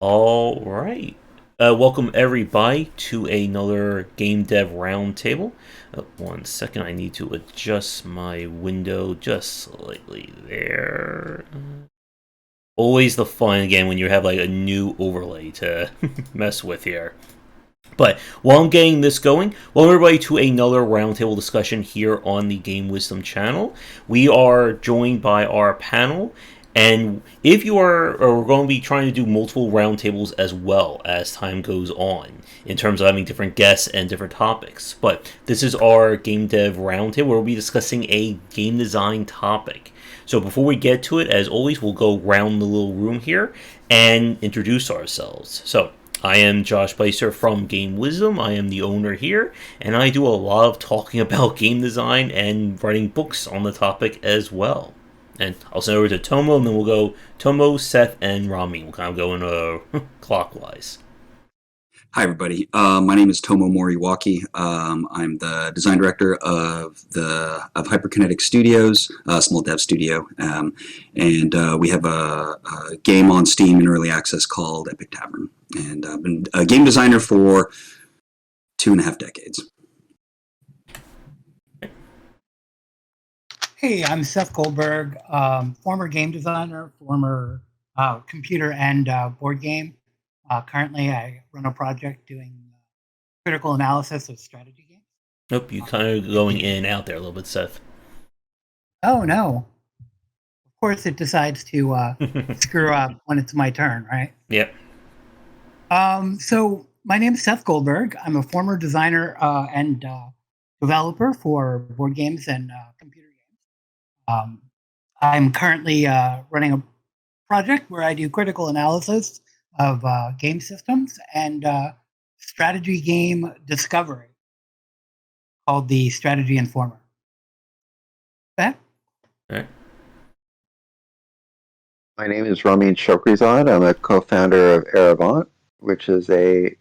All right. Welcome everybody to another Gamedev Roundtable. One second, I need to adjust my window just slightly there. Always the fun again when you have like a new overlay to mess with here. But while I'm getting this going, welcome everybody to another roundtable discussion here on the Game Wisdom channel. We are joined by our panel, and if you are, or we're going to be trying to do multiple roundtables as well as time goes on, in terms of having different guests and different topics. But this is our Game Dev Roundtable where we'll be discussing a game design topic. So before we get to it, as always, we'll go round the little room here and introduce ourselves. So, I am Josh Bycer from Game Wisdom. I am the owner here, and I do a lot of talking about game design and writing books on the topic as well. And I'll send it over to Tomo, and then we'll go Tomo, Seth, and Ramin. We'll kind of go in clockwise. Hi, everybody. My name is Tomo Moriwaki. I'm the design director of Hyperkinetic Studios, a small dev studio, and we have a game on Steam in early access called Epic Tavern. And I've been a game designer for 2.5 decades. Hey, I'm Seth Goldberg, former game designer, former computer and board game. Currently, I run a project doing critical analysis of strategy games. Nope, you kind of going in and out there a little bit, Seth. Oh, no. Of course, it decides to screw up when it's my turn, right? Yep. So my name is Seth Goldberg. I'm a former designer and developer for board games and computer games. I'm currently running a project where I do critical analysis of game systems and strategy game discovery called the Strategy Informer. Okay? All right. My name is Ramin Shokrizod. I'm a co-founder of Eravant, which is a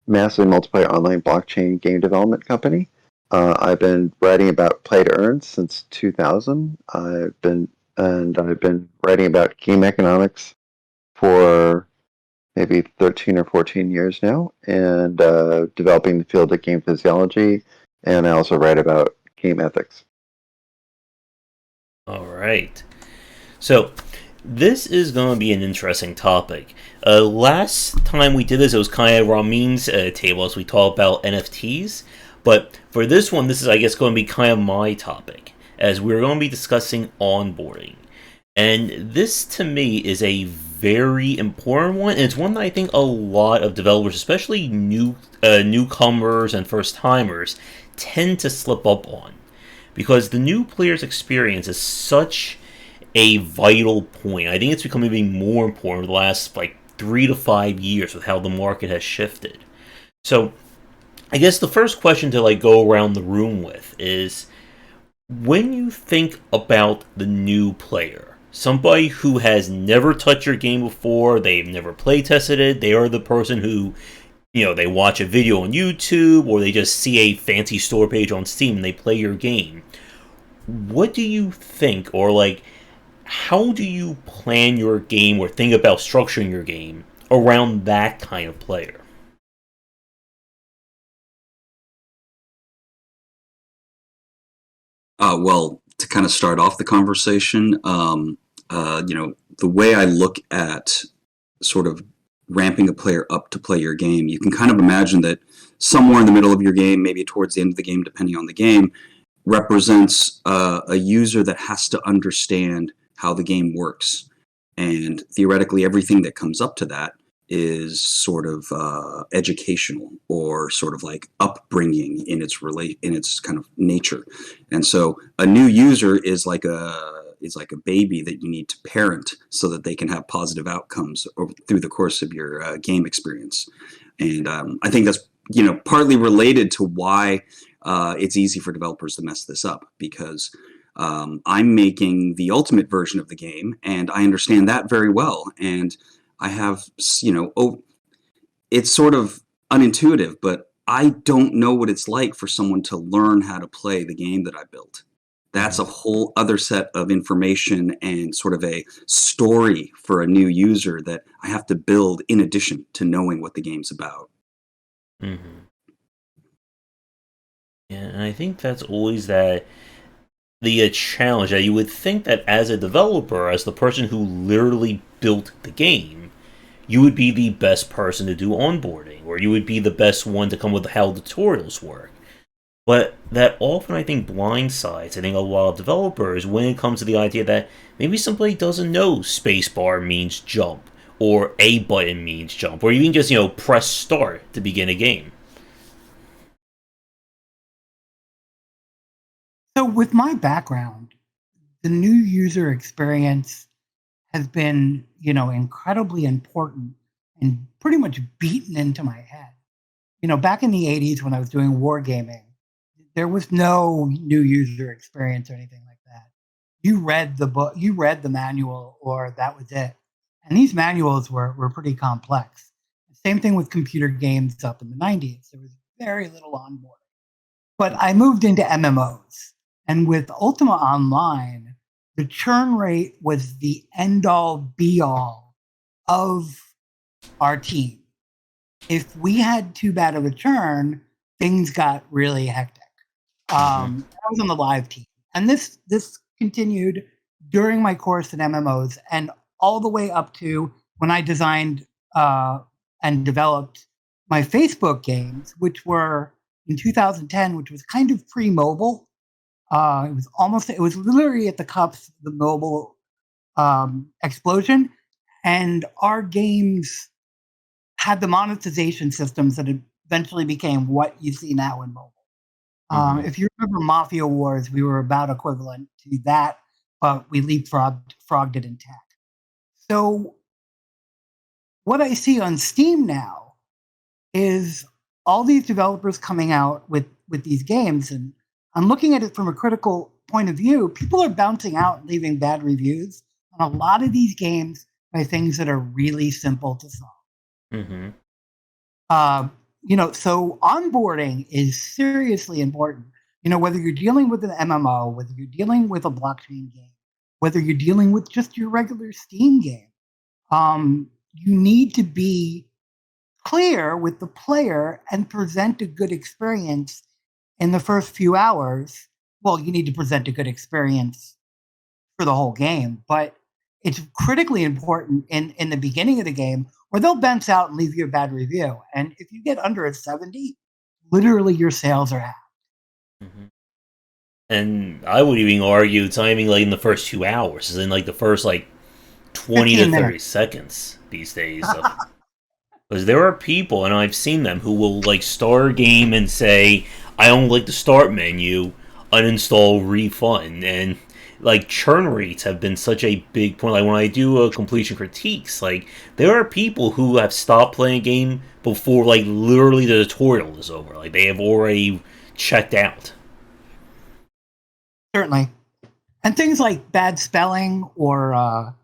massive multiplayer online blockchain game development company. I've been writing about play to earn since 2000. I've been writing about game economics for maybe 13 or 14 years now, and developing the field of game physiology. And I also write about game ethics. All right. So, this is going to be an interesting topic. Last time we did this, it was kind of Ramin's table as we talked about NFTs. But for this one, this is, I guess, going to be kind of my topic, as we're going to be discussing onboarding. And this, to me, is a very important one, and it's one that I think a lot of developers, especially newcomers and first-timers, tend to slip up on. Because the new player's experience is such a vital point. I think it's become even more important over the last 3 to 5 years with how the market has shifted. So, I guess the first question to go around the room with is, when you think about the new player, somebody who has never touched your game before, they've never play tested it, they are the person who, they watch a video on YouTube or they just see a fancy store page on Steam and they play your game. What do you think, or how do you plan your game or think about structuring your game around that kind of player? Well, to kind of start off the conversation, the way I look at sort of ramping a player up to play your game, you can kind of imagine that somewhere in the middle of your game, maybe towards the end of the game, depending on the game, represents a user that has to understand how the game works. And theoretically, everything that comes up to that is sort of educational or sort of like upbringing in its kind of nature. And so a new user is like a baby that you need to parent so that they can have positive outcomes through the course of your game experience. And I think that's partly related to why it's easy for developers to mess this up, because I'm making the ultimate version of the game, and I understand that very well. And I have, it's sort of unintuitive, but I don't know what it's like for someone to learn how to play the game that I built. That's a whole other set of information and sort of a story for a new user that I have to build in addition to knowing what the game's about. Mm-hmm. Yeah, and I think that's always the challenge that you would think that as a developer, as the person who literally built the game, you would be the best person to do onboarding, or you would be the best one to come with how tutorials work. But that often, I think, blindsides, I think, a lot of developers when it comes to the idea that maybe somebody doesn't know spacebar means jump, or A button means jump, or even just, press start to begin a game. So, with my background, the new user experience has been, incredibly important and pretty much beaten into my head. Back in the 80s when I was doing wargaming, there was no new user experience or anything like that. You read the book, you read the manual, or that was it. And these manuals were pretty complex. Same thing with computer games up in the 90s. There was very little onboarding. But I moved into MMOs. And with Ultima Online, the churn rate was the end all be all of our team. If we had too bad of a churn, things got really hectic. I was on the live team, and this continued during my course in MMOs and all the way up to when I designed and developed my Facebook games, which were in 2010, which was kind of pre-mobile. It was literally at the cups of the mobile explosion, and our games had the monetization systems that eventually became what you see now in mobile. If you remember Mafia Wars, we were about equivalent to that, but we leapfrogged it in tech. So what I see on Steam now is all these developers coming out with these games, and I'm looking at it from a critical point of view. People are bouncing out and leaving bad reviews on a lot of these games by things that are really simple to solve. Mm-hmm. So onboarding is seriously important. Whether you're dealing with an MMO, whether you're dealing with a blockchain game, whether you're dealing with just your regular Steam game, you need to be clear with the player and present a good experience in the first few hours. Well, you need to present a good experience for the whole game, but it's critically important in the beginning of the game, or they'll bounce out and leave you a bad review. And if you get under a 70, literally your sales are half. Mm-hmm. And I would even argue it's not even like in the first 2 hours, it's in like the first 20 to 30 seconds these days. Because there are people, and I've seen them, who will start a game and say, I don't like the start menu, uninstall, refund, and churn rates have been such a big point. When I do completion critiques, there are people who have stopped playing a game before literally the tutorial is over. They have already checked out. Certainly. And things like bad spelling or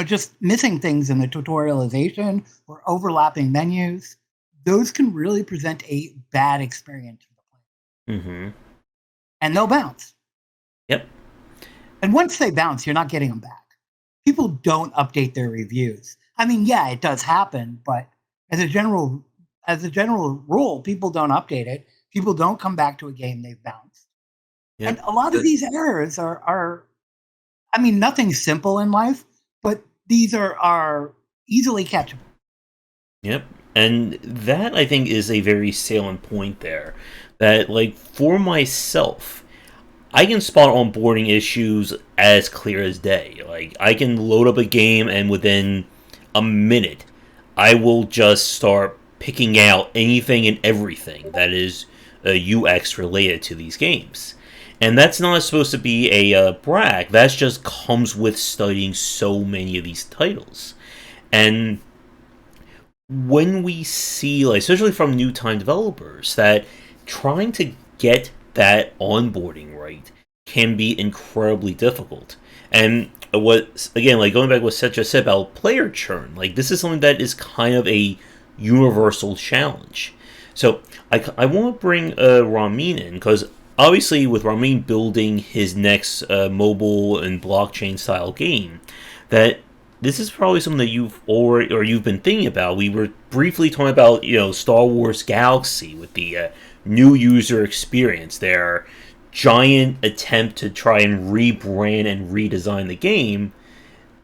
just missing things in the tutorialization or overlapping menus, those can really present a bad experience for the player. Mm-hmm. And they'll bounce. Yep. And once they bounce, you're not getting them back. People don't update their reviews. I mean, yeah, it does happen, but as a general rule, people don't update it. People don't come back to a game they've bounced. Yep. And a lot of these errors are nothing's simple in life, but these are easily catchable. Yep. And that, I think, is a very salient point there. That, for myself, I can spot onboarding issues as clear as day. I can load up a game, and within a minute, I will just start picking out anything and everything that is UX related to these games. And that's not supposed to be a brag. That just comes with studying so many of these titles. And when we see, especially from new time developers, that trying to get that onboarding right can be incredibly difficult. And what, again, going back to what Seth just said about player churn, this is something that is kind of a universal challenge. So I want to bring Ramin in, because obviously with Ramin building his next mobile and blockchain style game, that this is probably something that you've been thinking about. We were briefly talking about Star Wars Galaxy with the new user experience, their giant attempt to try and rebrand and redesign the game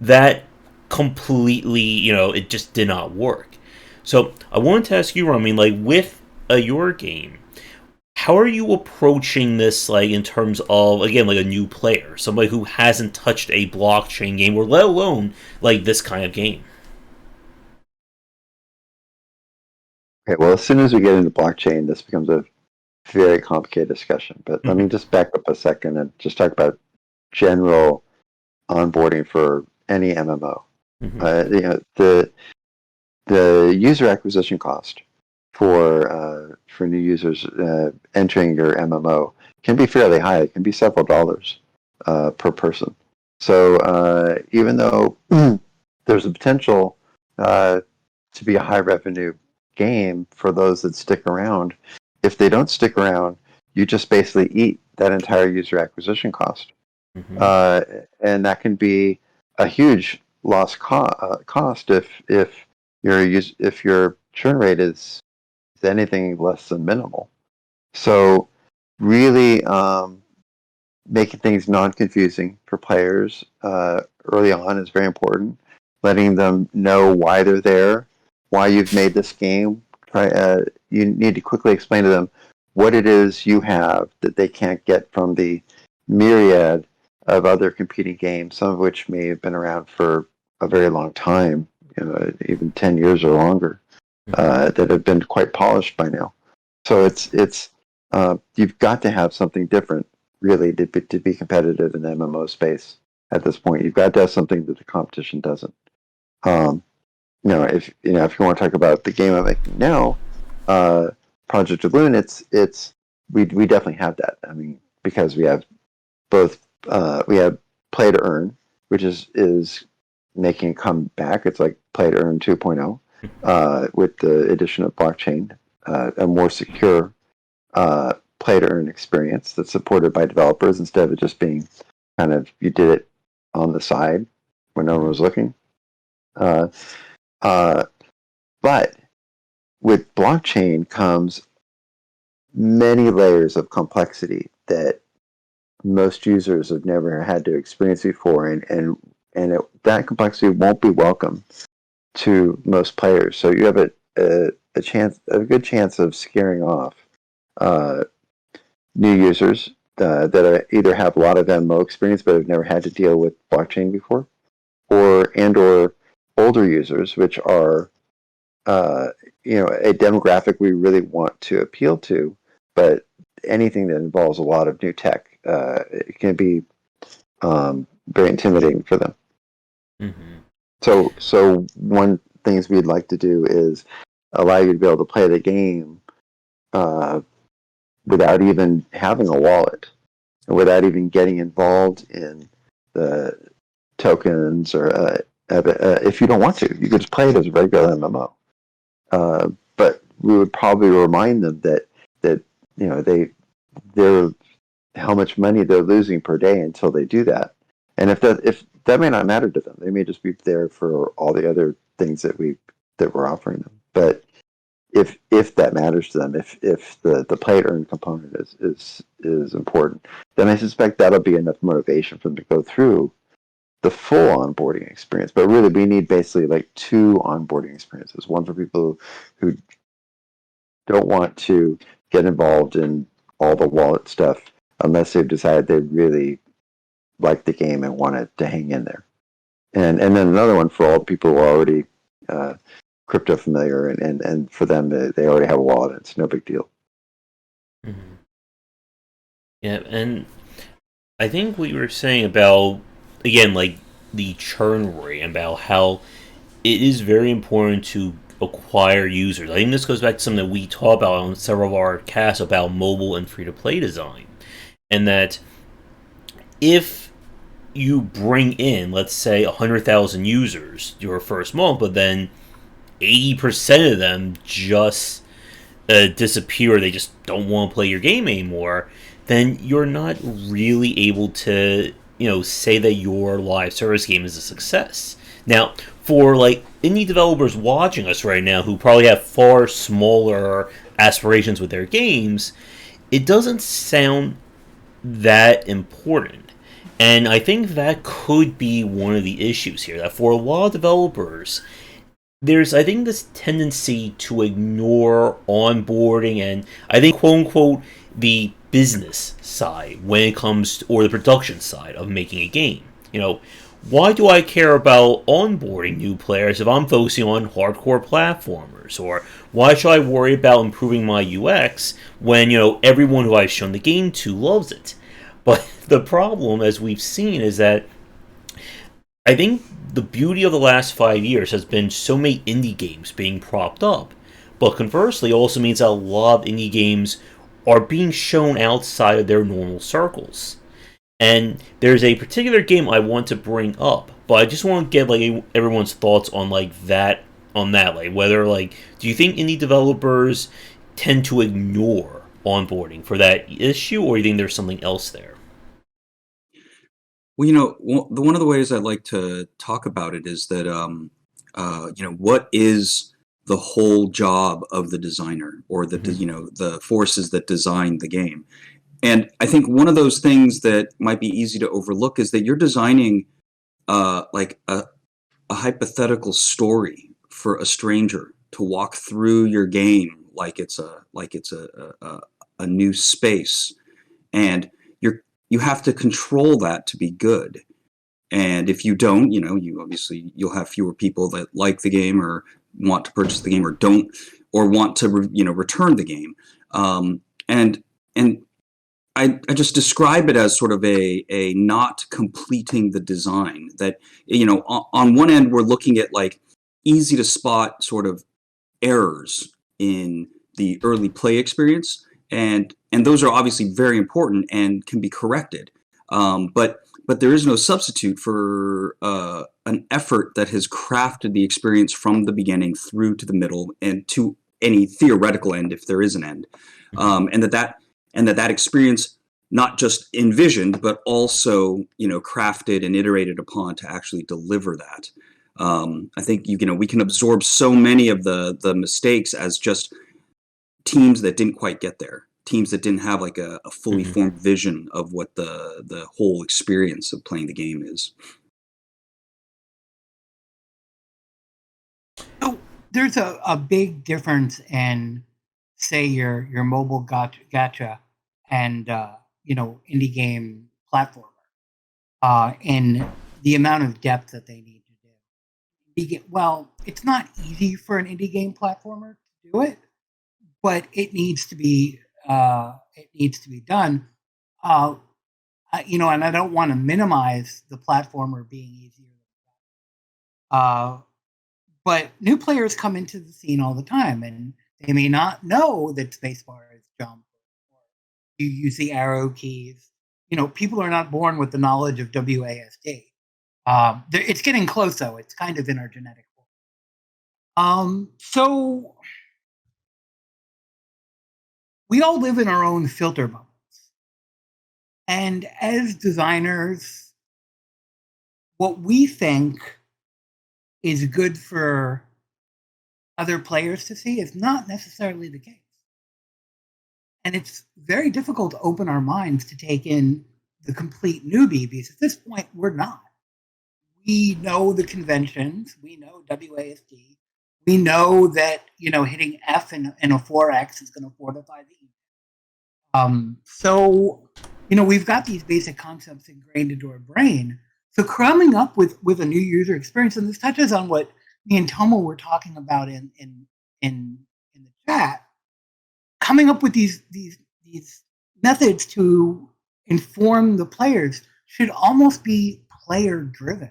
that completely it just did not work. So I wanted to ask you, Ramin, like with your game, how are you approaching this, like in terms of again like a new player, somebody who hasn't touched a blockchain game or let alone like this kind of game? Okay, well, as soon as we get into blockchain, this becomes a very complicated discussion. But let me just back up a second and just talk about general onboarding for any MMO. The user acquisition cost for new users entering your MMO can be fairly high. It can be several dollars per person. So even though there's a potential to be a high revenue game for those that stick around, if they don't stick around, you just basically eat that entire user acquisition cost. And that can be a huge lost cost if your churn rate is anything less than minimal. So really making things non-confusing for players early on is very important. Letting them know why they're there, why you've made this game. You need to quickly explain to them what it is you have that they can't get from the myriad of other competing games, some of which may have been around for a very long time, even 10 years or longer, that have been quite polished by now. So it's you've got to have something different, really, to be competitive in the MMO space at this point. You've got to have something that the competition doesn't. If you want to talk about the game I'm making now, Project Loon, we definitely have that. I mean, because we have both we have play to earn, which is making a comeback. It's like play to earn 2.0 with the addition of blockchain, a more secure play to earn experience that's supported by developers instead of it just being kind of you did it on the side when no one was looking. But with blockchain comes many layers of complexity that most users have never had to experience before, and that complexity won't be welcome to most players. So you have a good chance of scaring off new users that either have a lot of MMO experience but have never had to deal with blockchain before, or older users, which are a demographic we really want to appeal to, but anything that involves a lot of new tech, it can be very intimidating for them. So one things we'd like to do is allow you to be able to play the game without even having a wallet, and without even getting involved in the tokens, or if you don't want to, you could just play it as a regular MMO. But we would probably remind them that they're how much money they're losing per day until they do that. And if that may not matter to them, they may just be there for all the other things that we're offering them. But if that matters to them, if the play to earn component is important, then I suspect that'll be enough motivation for them to go through the full onboarding experience. But really, we need basically like two onboarding experiences. One for people who don't want to get involved in all the wallet stuff unless they've decided they really like the game and want it to hang in there. And then another one for all the people who are already crypto familiar, and for them, they already have a wallet. It's no big deal. Yeah, and I think what you were saying about, again, like the churn rate, about how it is very important to acquire users. I think this goes back to something that we talk about on several of our casts about mobile and free-to-play design. And that if you bring in, let's say, 100,000 users your first month, but then 80% of them just disappear, they just don't want to play your game anymore, then you're not really able to, say that your live service game is a success. Now, for like indie developers watching us right now who probably have far smaller aspirations with their games, it doesn't sound that important. And I think that could be one of the issues here. That for a lot of developers, there's, I think, this tendency to ignore onboarding and, I think, quote unquote, the business side when it comes to, or the production side of making a game. Why do I care about onboarding new players if I'm focusing on hardcore platformers? Or why should I worry about improving my UX when, everyone who I've shown the game to loves it? But the problem, as we've seen, is that I think the beauty of the last 5 years has been so many indie games being propped up. But conversely, it also means that a lot of indie games are being shown outside of their normal circles. And there's a particular game I want to bring up, but I just want to get like everyone's thoughts on that, like whether like do you think indie developers tend to ignore onboarding for that issue, or do you think there's something else there? Well, one of the ways I like to talk about it is that, what is the whole job of the designer or Mm-hmm. the forces that design the game? And I think one of those things that might be easy to overlook is that you're designing like a hypothetical story for a stranger to walk through your game like it's a new space, and you have to control that to be good. And if you don't, you'll have fewer people that like the game or want to purchase the game or don't or want to return the game. And I just describe it as sort of a not completing the design. That on one end we're looking at like easy to spot sort of errors in the early play experience, and those are obviously very important and can be corrected. But there is no substitute for an effort that has crafted the experience from the beginning through to the middle and to any theoretical end, if there is an end, and that experience not just envisioned but also crafted and iterated upon to actually deliver that. I think we can absorb so many of the mistakes as just teams that didn't quite get there, teams that didn't have like a fully Mm-hmm. formed vision of what the whole experience of playing the game is. So there's a big difference in, say, your mobile gacha and indie game platformer in the amount of depth that they need to do. Well, it's not easy for an indie game platformer to do it, but it needs to be done. Uh, and I don't want to minimize the platformer being easier. Uh, but new players come into the scene all the time, and they may not know that spacebar is jump, or you use the arrow keys. People are not born with the knowledge of WASD. It's getting close, though. It's kind of in our genetic pool. So we all live in our own filter bubbles, and as designers, what we think is good for other players to see is not necessarily the case. And it's very difficult to open our minds to take in the complete newbie, because at this point we're not. We know the conventions, we know WASD, we know that hitting F in a 4X is going to fortify the E. So we've got these basic concepts ingrained into our brain. So coming up with a new user experience, and this touches on what me and Tomo were talking about in the chat, coming up with these methods to inform the players should almost be player driven.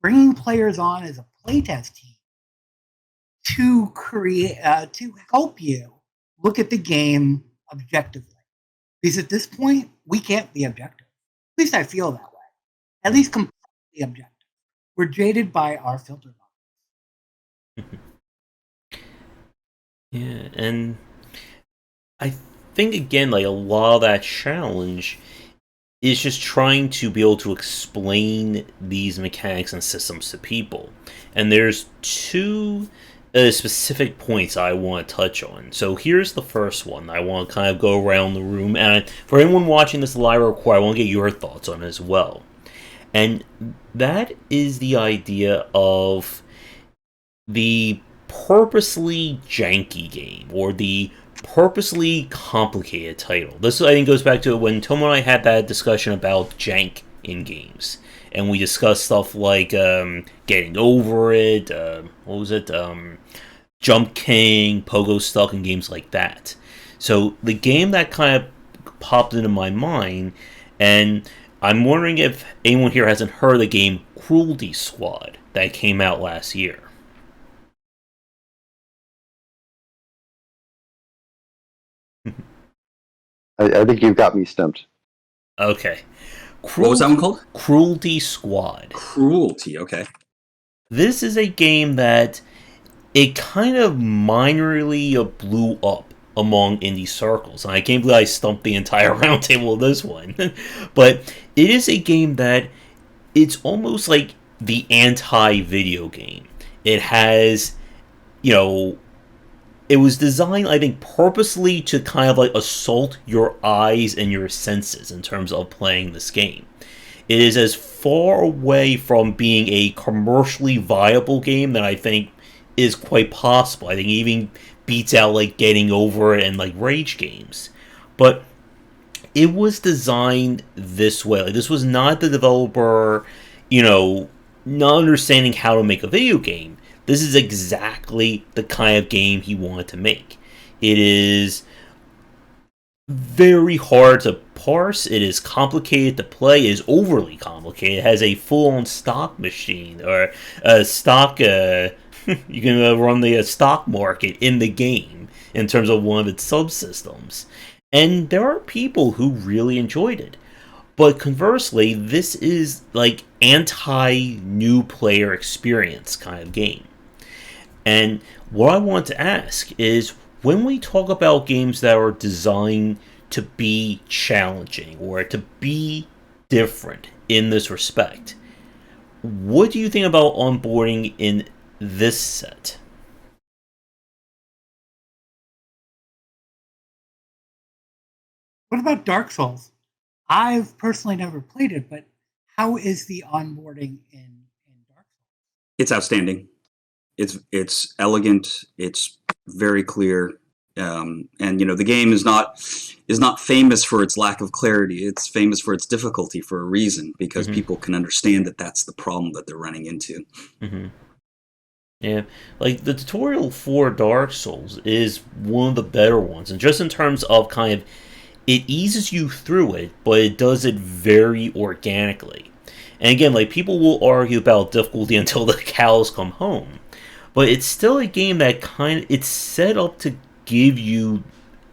Bringing players on as a playtest team to help you look at the game objectively. Because at this point, we can't be objective. At least I feel that way. At least completely objective. We're jaded by our filter Yeah, and I think again, like a lot of that challenge is just trying to be able to explain these mechanics and systems to people. And there's two specific points I want to touch on. So here's the first one. I want to kind of go around the room, and for anyone watching this live record, I want to get your thoughts on it as well. And that is the idea of the purposely janky game, or the purposely complicated title. This, I think, goes back to when Tomo and I had that discussion about jank in games. And we discussed stuff like getting over it, what was it? Jump King, Pogo Stuck, and games like that. So the game that kind of popped into my mind, and I'm wondering if anyone here hasn't heard of the game Cruelty Squad that came out last year. I think you've got me stumped. Okay. What was that one called? Cruelty Squad. Cruelty, okay. This is a game that it kind of minorly blew up among indie circles. And I can't believe I stumped the entire roundtable of this one. But it is a game that it's almost like the anti-video game. It has, it was designed, I think, purposely to kind of like assault your eyes and your senses in terms of playing this game. It is as far away from being a commercially viable game that I think is quite possible. I think it even beats out like Getting Over It and like Rage games. But it was designed this way. Like, this was not the developer, not understanding how to make a video game. This is exactly the kind of game he wanted to make. It is very hard to parse. It is complicated to play. It is overly complicated. It has a full-on stock machine, or a stock. You can run the stock market in the game in terms of one of its subsystems. And there are people who really enjoyed it. But conversely, this is like anti-new player experience kind of game. And what I want to ask is, when we talk about games that are designed to be challenging or to be different in this respect, what do you think about onboarding in this set? What about Dark Souls? I've personally never played it, but how is the onboarding in Dark Souls? It's outstanding. It's elegant. It's very clear. And the game is not famous for its lack of clarity. It's famous for its difficulty for a reason, because people can understand that that's the problem that they're running into. Mm-hmm. Yeah, like the tutorial for Dark Souls is one of the better ones, and just in terms of kind of, it eases you through it, but it does it very organically. And again, like, people will argue about difficulty until the cows come home, but it's still a game that it's set up to give you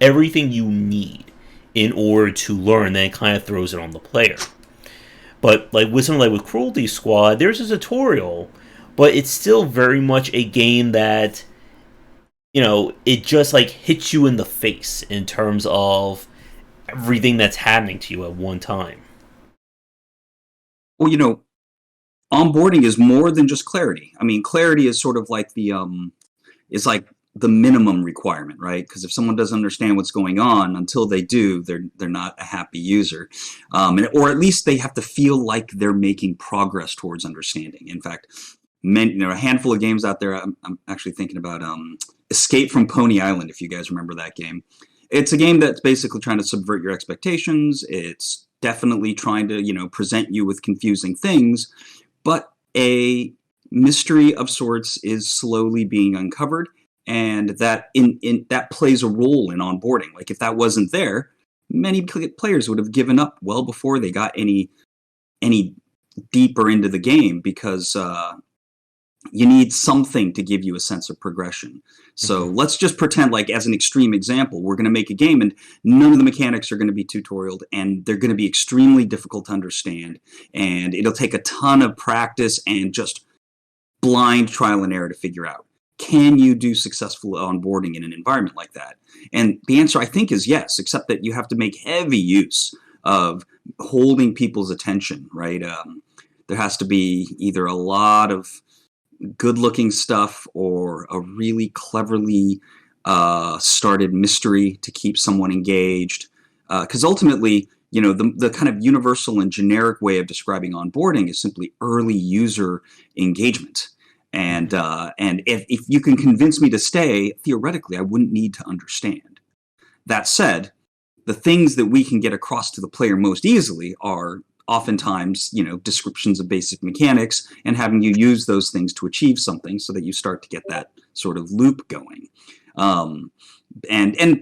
everything you need in order to learn, then it kind of throws it on the player. But like with something like with Cruelty Squad, there's a tutorial, but it's still very much a game that, it just like hits you in the face in terms of everything that's happening to you at one time. Well, onboarding is more than just clarity. I mean, clarity is sort of like is like the minimum requirement, right? Because if someone doesn't understand what's going on, until they do, they're not a happy user, or at least they have to feel like they're making progress towards understanding. In fact, a handful of games out there. I'm actually thinking about Escape from Pony Island, if you guys remember that game. It's a game that's basically trying to subvert your expectations. It's definitely trying to, present you with confusing things, but a mystery of sorts is slowly being uncovered, and that that plays a role in onboarding. Like, if that wasn't there, many players would have given up well before they got any deeper into the game, because you need something to give you a sense of progression. So let's just pretend, like, as an extreme example, we're going to make a game and none of the mechanics are going to be tutorialed, and they're going to be extremely difficult to understand, and it'll take a ton of practice and just blind trial and error to figure out. can you do successful onboarding in an environment like that? And the answer, I think, is yes, except that you have to make heavy use of holding people's attention, right? There has to be either a lot of good-looking stuff or a really cleverly started mystery to keep someone engaged. Because ultimately, the kind of universal and generic way of describing onboarding is simply early user engagement. And if you can convince me to stay, theoretically, I wouldn't need to understand. That said, the things that we can get across to the player most easily are oftentimes, descriptions of basic mechanics and having you use those things to achieve something so that you start to get that sort of loop going. And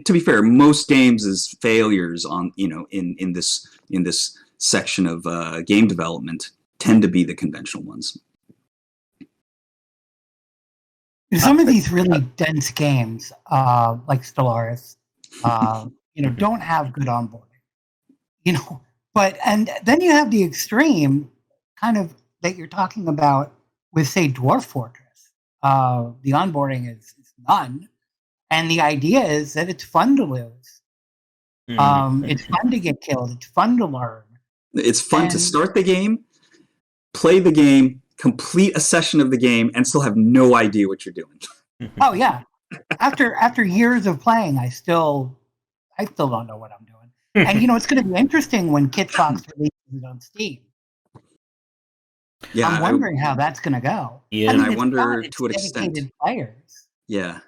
to be fair, most games' failures on in this section of game development tend to be the conventional ones. Some of these really dense games, like Stellaris, don't have good onboarding. And then you have the extreme kind of that you're talking about with, say, Dwarf Fortress. The onboarding is none, and the idea is that it's fun to lose. It's fun to get killed. It's fun to learn. It's fun to start the game, play the game, complete a session of the game, and still have no idea what you're doing. Oh yeah. After years of playing, I still don't know what I'm doing. And it's going to be interesting when Kitfox releases it on Steam. Yeah, I'm wondering how that's going to go. Yeah, and I wonder to what extent. Players. Yeah.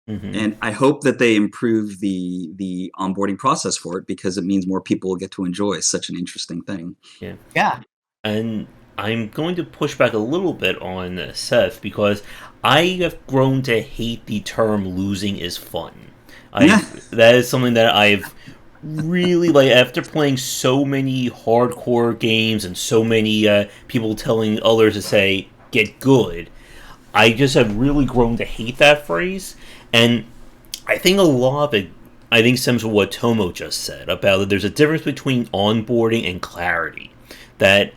Mm-hmm. And I hope that they improve the onboarding process for it, because it means more people will get to enjoy such an interesting thing. Yeah. Yeah. And I'm going to push back a little bit on Seth, because I have grown to hate the term "losing is fun." That is something that I've really, like, after playing so many hardcore games and so many people telling others to say "get good," I just have really grown to hate that phrase. And I think a lot of it, stems from what Tomo just said about that there's a difference between onboarding and clarity. That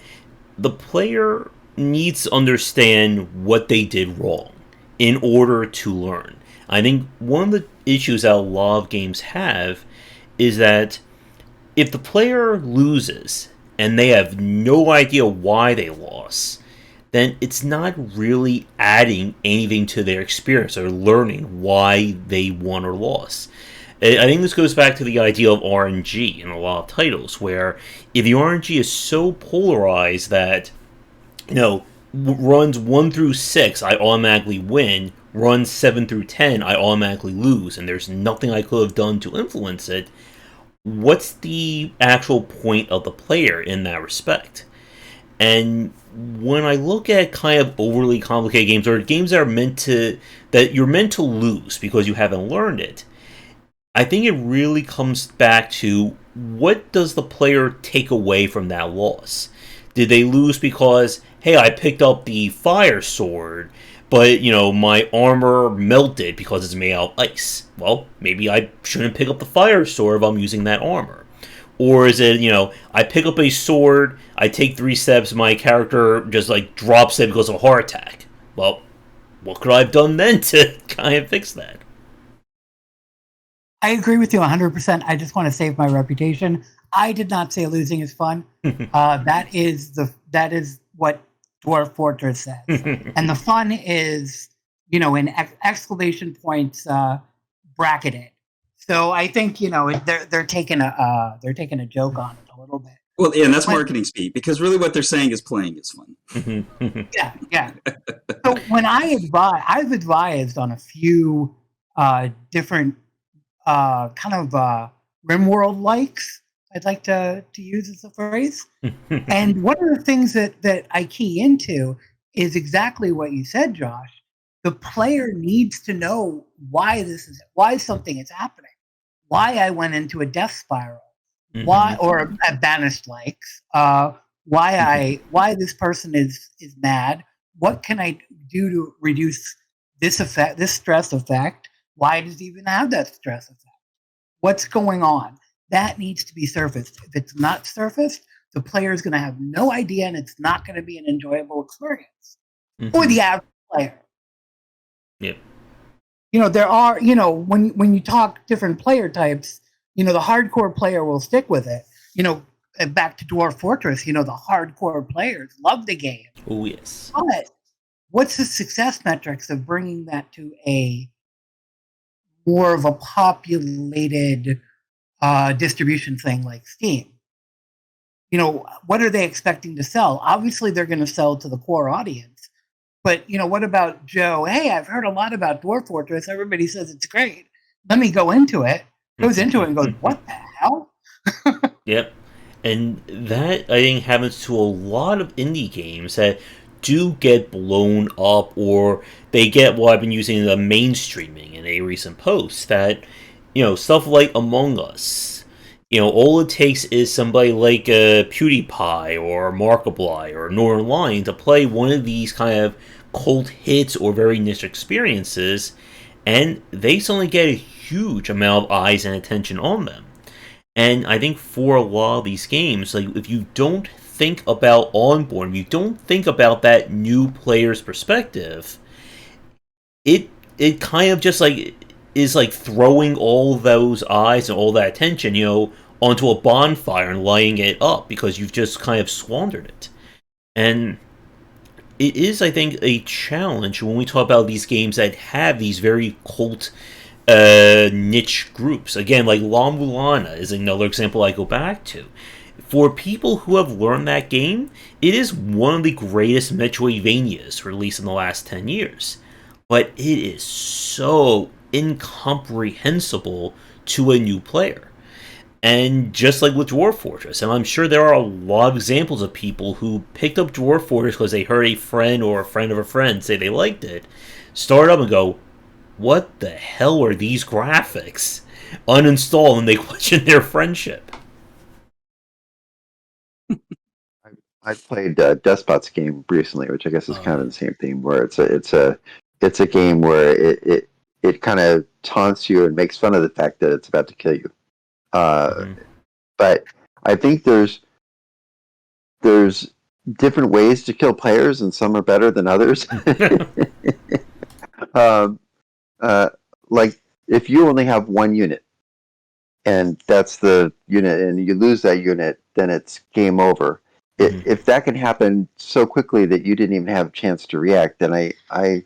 the player needs to understand what they did wrong in order to learn. I think one of the issues that a lot of games have is that if the player loses and they have no idea why they lost, then it's not really adding anything to their experience or learning why they won or lost. I think this goes back to the idea of RNG in a lot of titles, where if the RNG is so polarized that, runs 1 through 6, I automatically win, runs 7 through 10, I automatically lose, and there's nothing I could have done to influence it, what's the actual point of the player in that respect? And when I look at kind of overly complicated games, or games that you're meant to lose because you haven't learned it, I think it really comes back to, what does the player take away from that loss? Did they lose because, hey, I picked up the fire sword, but, my armor melted because it's made out of ice? Well, maybe I shouldn't pick up the fire sword if I'm using that armor. Or is it, I pick up a sword, I take 3 steps, my character just, drops it because of a heart attack? Well, what could I have done then to kind of fix that? I agree with you 100%. I just want to save my reputation. I did not say losing is fun. That is what Dwarf Fortress says. And the fun is, in exclamation points bracketed. So I think they're taking a joke on it a little bit. Well, yeah, and that's marketing speak, because really what they're saying is playing is fun. Yeah. So when I've advised on a few different kind of RimWorld likes, I'd like to use as a phrase. And one of the things that I key into is exactly what you said, Josh. The player needs to know why something is happening. Why I went into a death spiral, why, or a banished likes, why this person is mad. What can I do to reduce this stress effect? Why does it even have that stress effect? What's going on? That needs to be surfaced. If it's not surfaced, the player is going to have no idea, and it's not going to be an enjoyable experience for the average player. Yep. there are, when you talk different player types, the hardcore player will stick with it. Back to Dwarf Fortress, the hardcore players love the game. Oh, yes. But what's the success metrics of bringing that to a more of a populated distribution thing like Steam? What are they expecting to sell? Obviously, they're going to sell to the core audience. But, what about Joe? Hey, I've heard a lot about Dwarf Fortress. Everybody says it's great. Let me go into it. Goes into it and goes, what the hell? Yep. And that, I think, happens to a lot of indie games that do get blown up, or they get what I've been using the mainstreaming in a recent post. That, stuff like Among Us. All it takes is somebody like PewDiePie or Markiplier or Northern Lion to play one of these kind of cult hits or very niche experiences, and they suddenly get a huge amount of eyes and attention on them. And I think for a lot of these games, like if you don't think about onboarding, you don't think about that new player's perspective, it kind of just like is like throwing all those eyes and all that attention, onto a bonfire and lighting it up because you've just kind of squandered it. And it is, I think, a challenge when we talk about these games that have these very cult niche groups. Again, like La Mulana is another example I go back to. For people who have learned that game, it is one of the greatest Metroidvanias released in the last 10 years. But it is so incomprehensible to a new player. And just like with Dwarf Fortress, and I'm sure there are a lot of examples of people who picked up Dwarf Fortress because they heard a friend or a friend of a friend say they liked it, start up and go, what the hell are these graphics? Uninstall, and they question their friendship. I played Despot's game recently, which I guess is kind of the same theme, where it's a game where it kind of taunts you and makes fun of the fact that it's about to kill you. But I think there's different ways to kill players, and some are better than others. Like if you only have one unit, and that's the unit, and you lose that unit, then it's game over. If that can happen so quickly that you didn't even have a chance to react, then I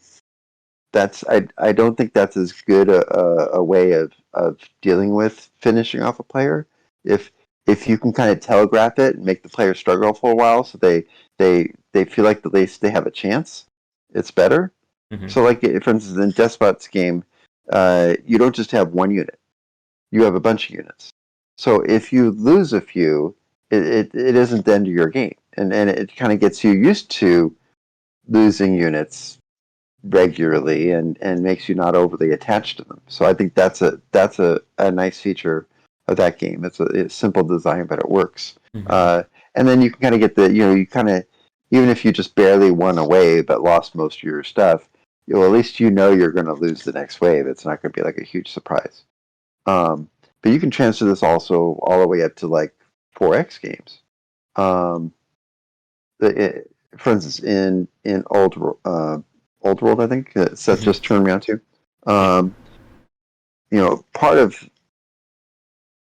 don't think that's as good a way of dealing with finishing off a player. If you can kind of telegraph it and make the player struggle for a while, so they feel like at least they have a chance, it's better. So, like for instance, in Despot's game, you don't just have one unit; you have a bunch of units. So if you lose a few, it isn't the end of your game, and it kind of gets you used to losing units regularly, and makes you not overly attached to them. So I think that's a nice feature of that game. It's a simple design, but it works. And then you can kind of get you kind of, even if you just barely won a wave but lost most of your stuff, at least you're going to lose the next wave. It's not going to be like a huge surprise. But you can transfer this also all the way up to like 4X games. For instance, in Old World, I think Seth just turned me on to. Part of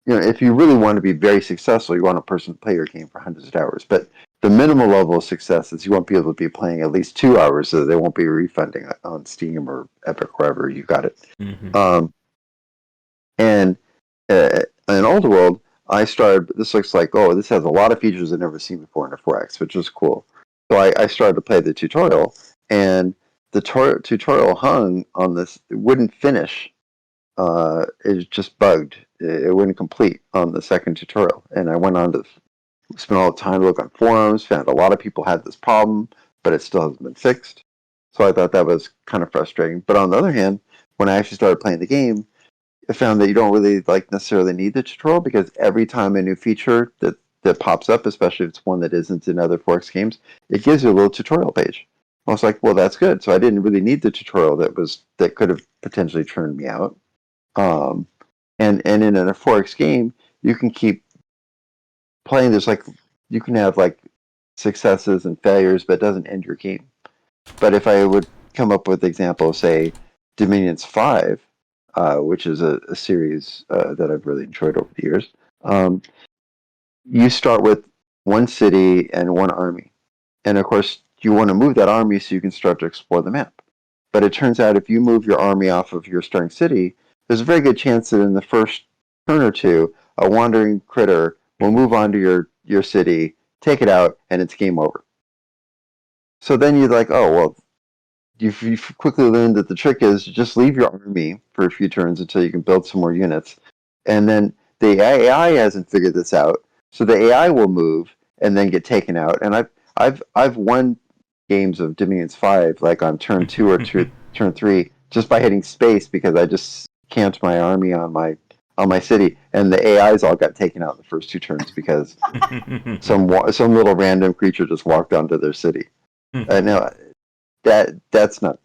if you really want to be very successful, you want a person to play your game for hundreds of hours. But the minimal level of success is you want people to be playing at least 2 hours, so they won't be refunding on Steam or Epic, wherever you got it. And in Old World, I started. This looks like, this has a lot of features I've never seen before in a 4X, which was cool. So I started to play the tutorial, and the tutorial hung on this. It wouldn't finish. It just bugged. It wouldn't complete on the second tutorial. And I went on to spend all the time to look on forums, found a lot of people had this problem, but it still hasn't been fixed. So I thought that was kind of frustrating. But on the other hand, when I actually started playing the game, I found that you don't really necessarily need the tutorial, because every time a new feature that pops up, especially if it's one that isn't in other 4X games, it gives you a little tutorial page. I was like, well, that's good. So I didn't really need the tutorial that could have potentially turned me out. And in a 4X game, you can keep playing. You can have successes and failures, but it doesn't end your game. But if I would come up with the example of, say, Dominions 5, which is a series that I've really enjoyed over the years, you start with one city and one army. And of course, you want to move that army so you can start to explore the map. But it turns out if you move your army off of your starting city, there's a very good chance that in the first turn or two, a wandering critter will move onto your city, take it out, and it's game over. So then you're like, oh, well, you've quickly learned that the trick is just leave your army for a few turns until you can build some more units. And then the AI hasn't figured this out, so the AI will move and then get taken out. And I've won games of Dominions 5 like on turn 2 or turn 3 just by hitting space because I just camped my army on my city, and the AIs all got taken out in the first 2 turns because some little random creature just walked onto their city. No, that's not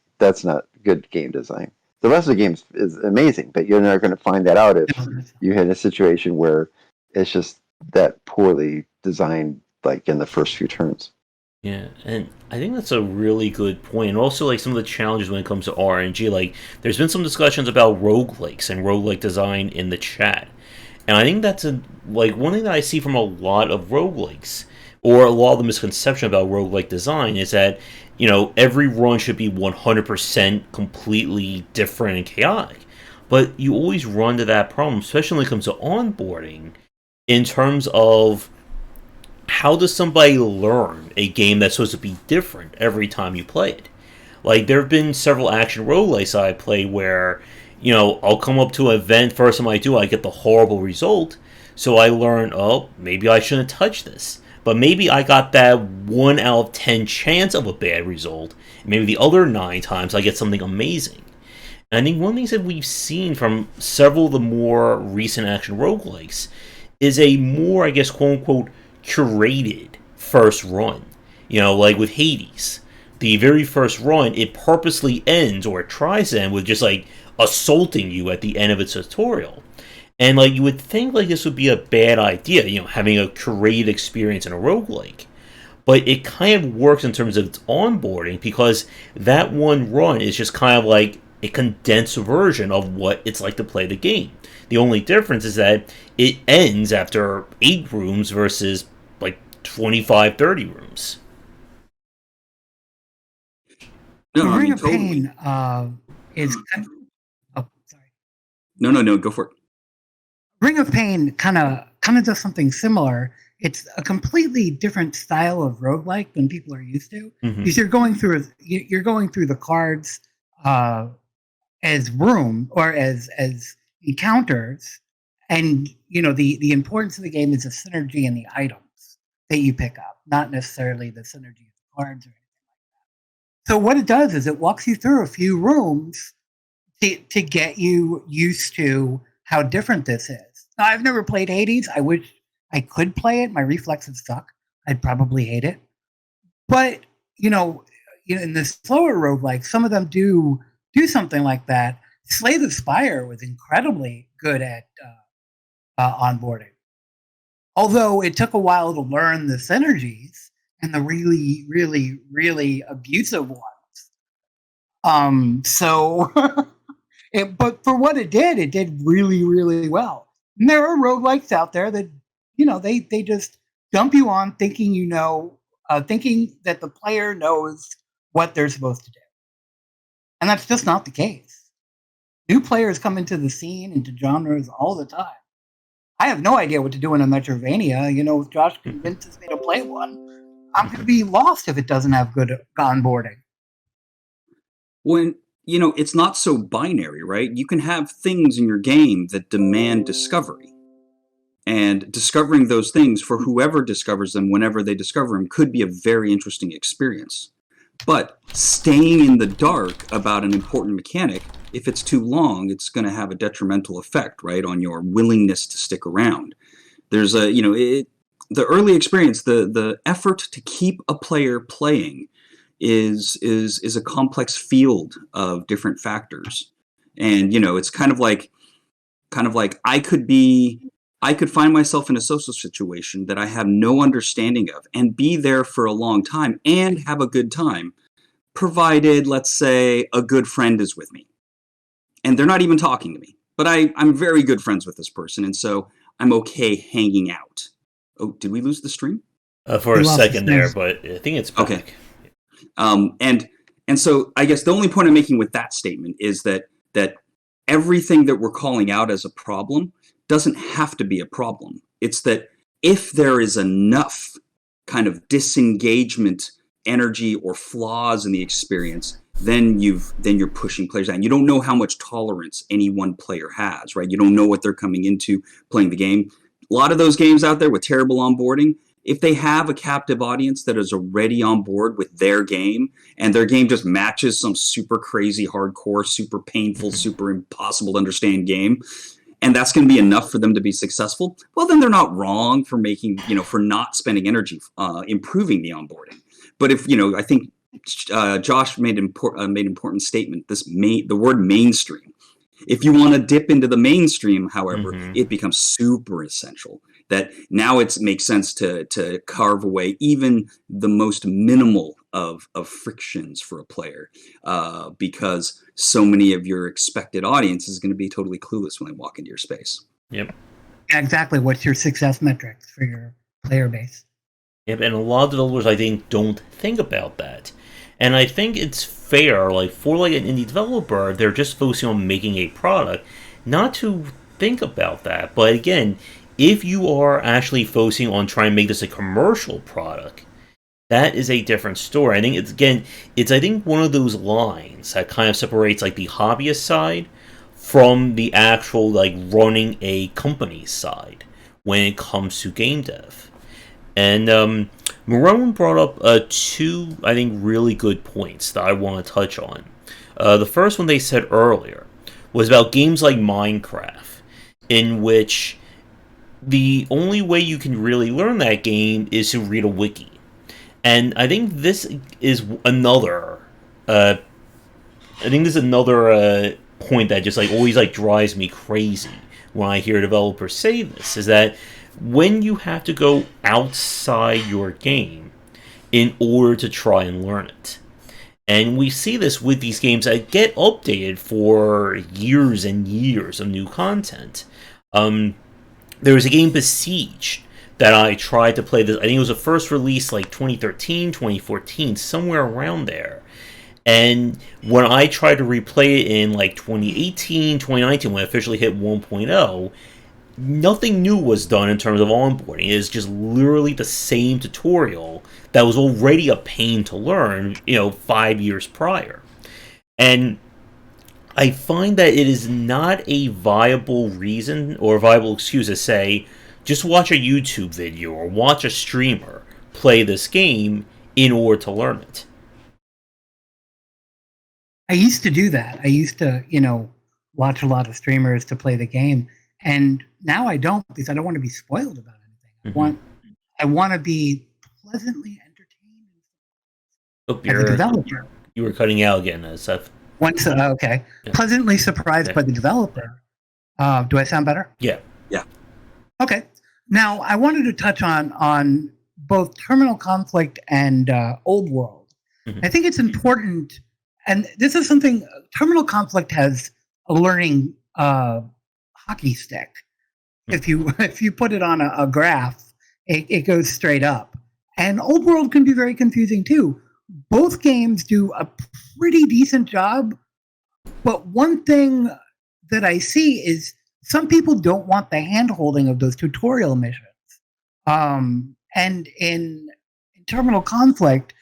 good game design. The rest of the game is amazing, but you're not going to find that out if you hit a situation where it's just that poorly designed, like in the first few turns. Yeah, and I think that's a really good point. And also, like, some of the challenges when it comes to RNG, like, there's been some discussions about roguelikes and roguelike design in the chat. And I think that's one thing that I see from a lot of roguelikes, or a lot of the misconception about roguelike design is that, every run should be 100% completely different and chaotic. But you always run to that problem, especially when it comes to onboarding, in terms of how does somebody learn a game that's supposed to be different every time you play it? Like, there have been several action roguelikes I played where, I'll come up to an event, first time I do, I get the horrible result, so I learn, oh, maybe I shouldn't touch this. But maybe I got that 1 out of 10 chance of a bad result, and maybe the other 9 times I get something amazing. And I think one of the things that we've seen from several of the more recent action roguelikes is a more, I guess, quote-unquote, curated first run. Like with Hades. The very first run, it purposely ends, or it tries to end, with just, like, assaulting you at the end of its tutorial. And, like, you would think, like, this would be a bad idea, having a curated experience in a roguelike. But it kind of works in terms of its onboarding, because that one run is just kind of like a condensed version of what it's like to play the game. The only difference is that it ends after 8 rooms versus, like, 25, 30 rooms. No, Ring of Pain is... Oh, sorry. No, go for it. Ring of Pain kind of does something similar. It's a completely different style of roguelike than people are used to. Mm-hmm. Because you're going through the cards as room or as encounters, and the importance of the game is the synergy in the items that you pick up, not necessarily the synergy of the cards or anything like that. So what it does is it walks you through a few rooms to get you used to how different this is. Now, I've never played Hades. I wish I could play it. My reflexes suck. I'd probably hate it. But in the slower roguelike, some of them do something like that. Slay the Spire was incredibly good at onboarding. Although it took a while to learn the synergies and the really, really, really abusive ones. But for what it did really, really well. And there are roguelikes out there that, they just dump you on thinking thinking that the player knows what they're supposed to do. And that's just not the case. New players come into the scene, into genres all the time. I have no idea what to do in a Metroidvania. If Josh convinces me to play one, I'm going to be lost if it doesn't have good onboarding. When it's not so binary, right? You can have things in your game that demand discovery. And discovering those things for whoever discovers them, whenever they discover them, could be a very interesting experience. But staying in the dark about an important mechanic, if it's too long, it's going to have a detrimental effect, right, on your willingness to stick around. There's the early experience, the effort to keep a player playing is a complex field of different factors. And it's kind of like I could find myself in a social situation that I have no understanding of and be there for a long time and have a good time, provided, let's say, a good friend is with me. and they're not even talking to me. But I'm very good friends with this person, and so I'm okay hanging out. Oh, did we lose the stream? For We a lost the second there, stream. but I think it's back. Okay. And so I guess the only point I'm making with that statement is that everything that we're calling out as a problem doesn't have to be a problem. It's that if there is enough kind of disengagement, energy, or flaws in the experience, then you're pushing players down. You don't know how much tolerance any one player has, right? You don't know what they're coming into playing the game. A lot of those games out there with terrible onboarding, if they have a captive audience that is already on board with their game, and their game just matches some super crazy, hardcore, super painful, super impossible to understand game, and that's going to be enough for them to be successful, well, then they're not wrong for for not spending energy improving the onboarding. But if, I think Josh made an important statement, the word mainstream. If you want to dip into the mainstream, however, it becomes super essential that now it makes sense to carve away even the most minimal of frictions for a player, because so many of your expected audience is going to be totally clueless when they walk into your space. Yep. Exactly. What's your success metrics for your player base? Yep, and a lot of developers, I think, don't think about that. And I think it's fair, like, for like an indie developer, they're just focusing on making a product, not to think about that. But again, if you are actually focusing on trying to make this a commercial product, that is a different story. I think it's I think one of those lines that kind of separates like the hobbyist side from the actual like running a company side when it comes to game dev. And Marone brought up two, I think, really good points that I want to touch on. The first one they said earlier was about games like Minecraft, in which the only way you can really learn that game is to read a wiki. And I think this is another. Point that just like always like drives me crazy when I hear developers say this, is that when you have to go outside your game in order to try and learn it. And we see this with these games that get updated for years and years of new content. There was a game, Besieged, that I tried to play. This, I think it was a first release like 2013, 2014, somewhere around there. And when I tried to replay it in like 2018, 2019, when it officially hit 1.0, nothing new was done in terms of onboarding. It is just literally the same tutorial that was already a pain to learn, 5 years prior. And I find that it is not a viable reason or a viable excuse to say, just watch a YouTube video or watch a streamer play this game in order to learn it. I used to do that. I used to, watch a lot of streamers to play the game. And now I don't, because I don't want to be spoiled about anything. I want to be pleasantly entertained as a developer. You were cutting out again, Seth. Okay. Yeah. Pleasantly surprised by the developer. Do I sound better? Yeah. Yeah. Okay. Now, I wanted to touch on both terminal conflict and old world. I think it's important, and this is something, terminal conflict has a learning hockey stick. If you put it on a graph, it goes straight up. And old world can be very confusing too. Both games do a pretty decent job, but one thing that I see is some people don't want the hand-holding of those tutorial missions. And in terminal conflict,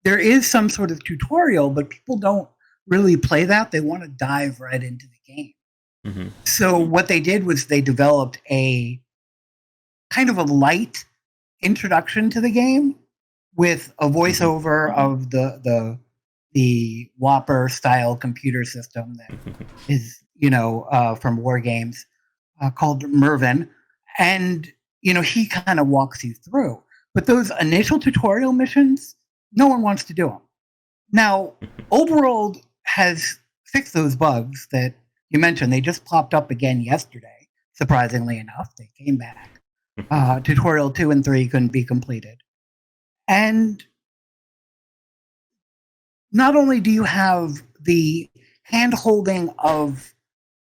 there is some sort of tutorial, but people don't really play that. They want to dive right into the game. Mm-hmm. So what they did was they developed a kind of a light introduction to the game with a voiceover of the Whopper style computer system that is, from War Games, called Mervin. And, he kind of walks you through. But those initial tutorial missions, no one wants to do them. Now, Old World has fixed those bugs that you mentioned. They just popped up again yesterday, surprisingly enough. They came back. Tutorial 2 and 3 couldn't be completed. And not only do you have the hand-holding of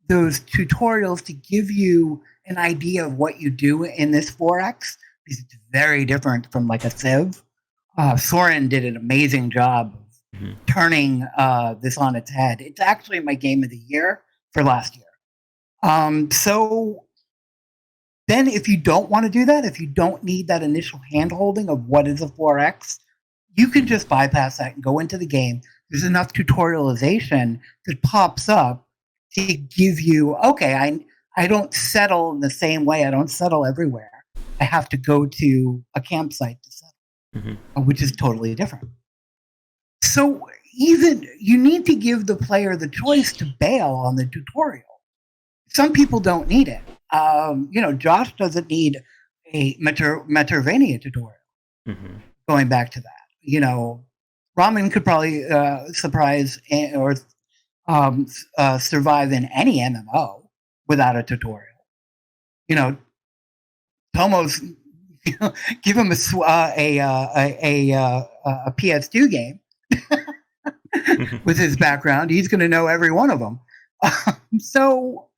those tutorials to give you an idea of what you do in this 4X, because it's very different from like a Civ. Soren did an amazing job of turning this on its head. It's actually my game of the year for last year. So then if you don't want to do that, if you don't need that initial hand-holding of what is a 4X, you can just bypass that and go into the game. There's enough tutorialization that pops up to give you, okay, I don't settle in the same way. I don't settle everywhere. I have to go to a campsite to settle, which is totally different. So even you need to give the player the choice to bail on the tutorial. Some people don't need it. Josh doesn't need a Metroidvania tutorial. Going back to that, Ramen could probably surprise or survive in any MMO without a tutorial. Tomo's give him a PS2 game with his background. He's going to know every one of them. So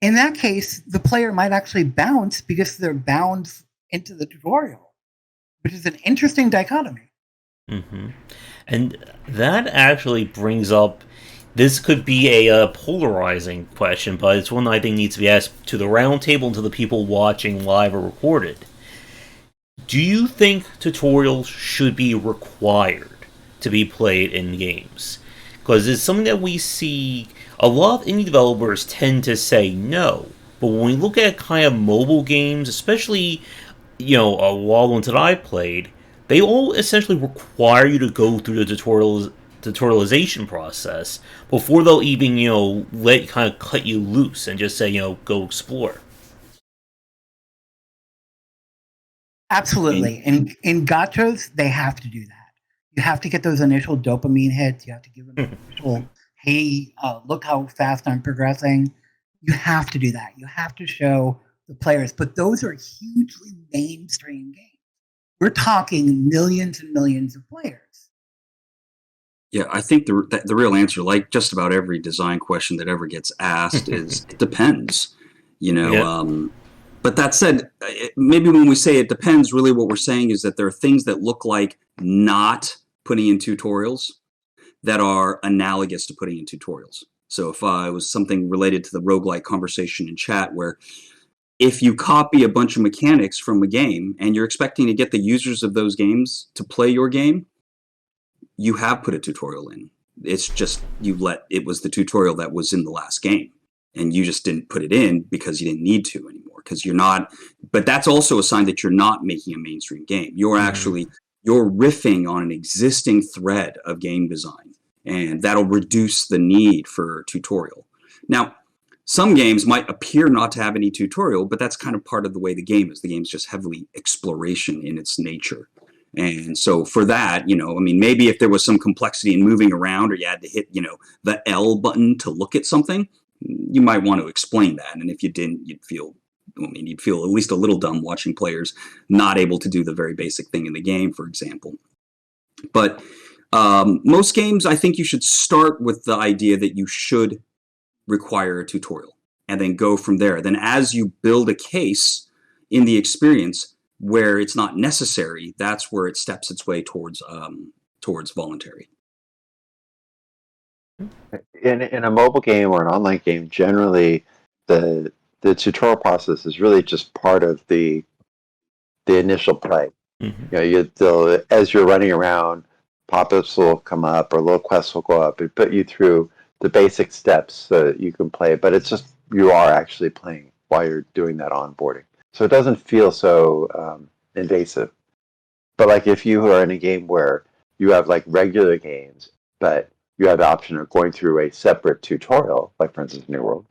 in that case, the player might actually bounce because they're bound into the tutorial, which is an interesting dichotomy. And that actually brings up, this could be a polarizing question, but it's one I think needs to be asked to the roundtable and to the people watching live or recorded. Do you think tutorials should be required to be played in games? Because it's something that we see a lot of indie developers tend to say no. But when we look at kind of mobile games, especially, a lot of ones that I played, they all essentially require you to go through the tutorialization process before they'll even, kind of cut you loose and just say, go explore. Absolutely. In gachas, they have to do that. You have to get those initial dopamine hits. You have to give them an initial, hey, look how fast I'm progressing. You have to do that. You have to show the players. But those are hugely mainstream games. We're talking millions and millions of players. Yeah, I think the real answer, like just about every design question that ever gets asked, is it depends. But that said, maybe when we say it depends, really what we're saying is that there are things that look like not putting in tutorials that are analogous to putting in tutorials. So if it was something related to the roguelike conversation in chat, where if you copy a bunch of mechanics from a game and you're expecting to get the users of those games to play your game, you have put a tutorial in. It's just it was the tutorial that was in the last game, and you just didn't put it in because you didn't need to anymore, because you're not. But that's also a sign that you're not making a mainstream game. You're actually you're riffing on an existing thread of game design, and that'll reduce the need for tutorial. Now, some games might appear not to have any tutorial, but that's kind of part of the way the game is. The game's just heavily exploration in its nature. And so for that, maybe if there was some complexity in moving around, or you had to hit, the L button to look at something, you might want to explain that. And if you didn't, you'd feel at least a little dumb watching players not able to do the very basic thing in the game, for example. But most games, I think you should start with the idea that you should require a tutorial and then go from there. Then as you build a case in the experience where it's not necessary, that's where it steps its way towards voluntary. In a mobile game or an online game, generally the tutorial process is really just part of the initial play. As you're running around, pop-ups will come up or little quests will go up and put you through the basic steps so that you can play. But it's just you are actually playing while you're doing that onboarding. So it doesn't feel so invasive. But like if you are in a game where you have like regular games, but you have the option of going through a separate tutorial, like for instance New World,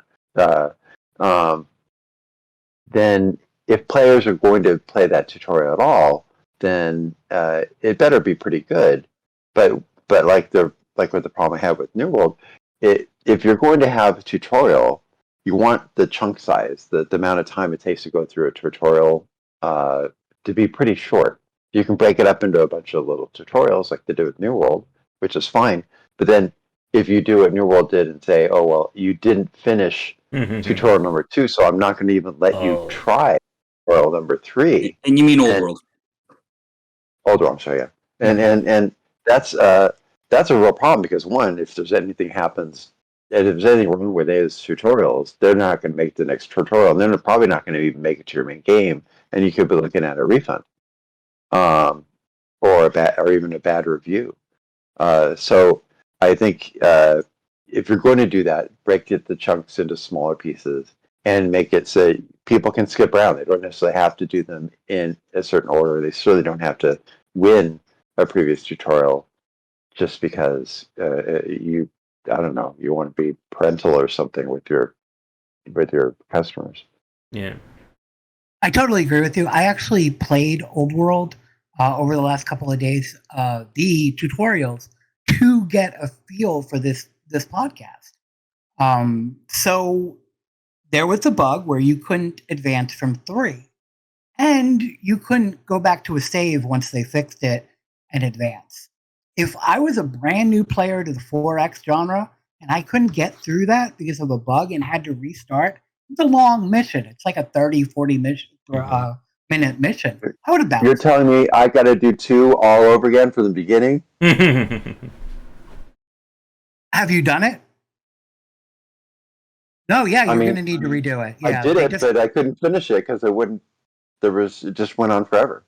then if players are going to play that tutorial at all, then it better be pretty good. But like with the problem I have with New World, if you're going to have a tutorial, you want the chunk size, the amount of time it takes to go through a tutorial to be pretty short. You can break it up into a bunch of little tutorials like they do with New World, which is fine. But then if you do what New World did and say, oh, well, you didn't finish tutorial number 2, so I'm not going to even let you try tutorial number 3. And you mean Old World? Old World, I'm sorry, yeah. And that's a real problem because, one, if there's anything happens, if there's anything wrong with those tutorials, they're not going to make the next tutorial, and then they're probably not going to even make it to your main game, and you could be looking at a refund, or even a bad review. So I think if you're going to do that, break the chunks into smaller pieces and make it so people can skip around. They don't necessarily have to do them in a certain order. They certainly don't have to win a previous tutorial just because you want to be parental or something with your customers. Yeah. I totally agree with you. I actually played Old World over the last couple of days, the tutorials, to get a feel for this podcast. So there was a bug where you couldn't advance from 3, and you couldn't go back to a save once they fixed it and advance. If I was a brand new player to the 4X genre and I couldn't get through that because of a bug and had to restart, it's a long mission. It's like a 30-40 minute mission. I would have bounced. You're telling me I got to do 2 all over again from the beginning? Have you done it? No, yeah, you're going to need to redo it. Yeah, I did it, but I couldn't finish it because it just went on forever.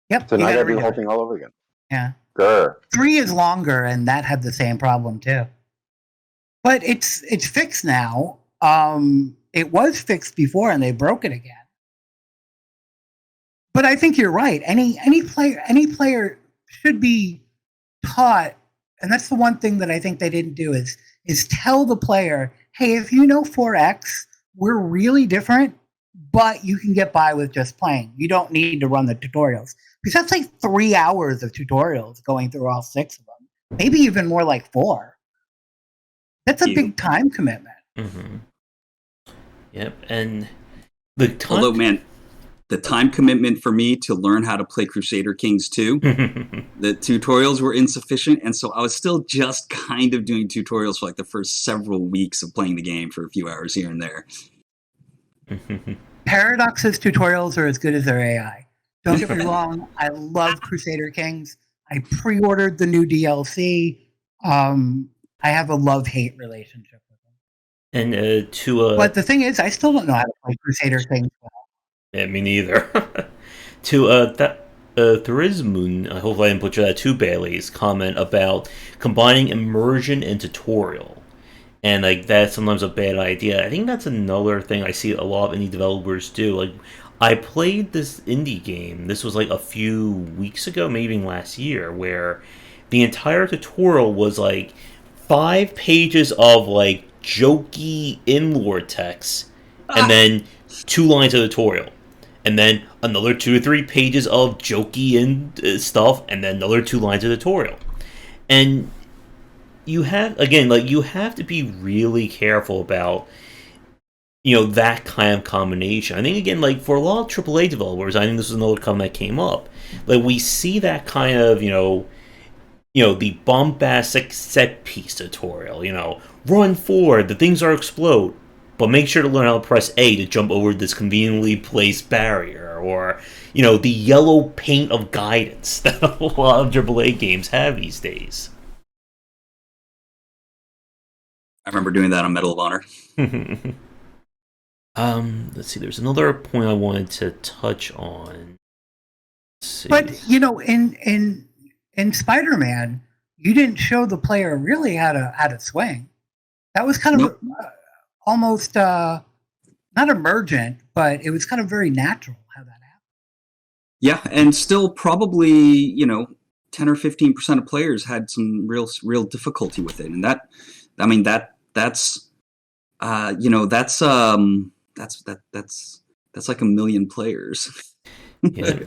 Yep. So now I got to do the whole thing all over again. Yeah. Grr. 3 is longer, and that had the same problem too. But it's fixed now. It was fixed before, and they broke it again. But I think you're right. Any player should be taught, and that's the one thing that I think they didn't do is tell the player, hey, if you know 4X, we're really different, but you can get by with just playing. You don't need to run the tutorials. Because that's like 3 hours of tutorials going through all 6 of them. Maybe even more like 4. That's a big time commitment. Mm-hmm. Yep, and although, man, the time commitment for me to learn how to play Crusader Kings 2, the tutorials were insufficient, and so I was still just kind of doing tutorials for like the first several weeks of playing the game for a few hours here and there. Paradox's tutorials are as good as their AI. Don't get me wrong, I love Crusader Kings. I pre-ordered the new DLC. I have a love-hate relationship with them. And but the thing is, I still don't know how to play Crusader Kings well. Yeah, me neither. Thurismoon, I hope I didn't butcher that too badly, comment about combining immersion and tutorial. And like that's sometimes a bad idea. I think that's another thing I see a lot of indie developers do. Like I played this indie game, this was like a few weeks ago, maybe even last year, where the entire tutorial was like 5 pages of like jokey in-lore text, and then 2 lines of tutorial. And then another 2 or 3 pages of jokey and stuff, and then another 2 lines of tutorial. And you have to be really careful about, that kind of combination. I think, again, like, for a lot of AAA developers, I think this is another comment that came up. Like, we see that kind of, the bombastic set-piece tutorial, run forward, the things are explode. But make sure to learn how to press A to jump over this conveniently placed barrier, or, the yellow paint of guidance that a lot of AAA games have these days. I remember doing that on Medal of Honor. Let's see, there's another point I wanted to touch on. But, in Spider-Man, you didn't show the player really how to swing. That was kind of almost not emergent, but it was kind of very natural how that happened. Yeah, and still probably 10 or 15% of players had some real difficulty with it, and that's like 1 million players. Yeah.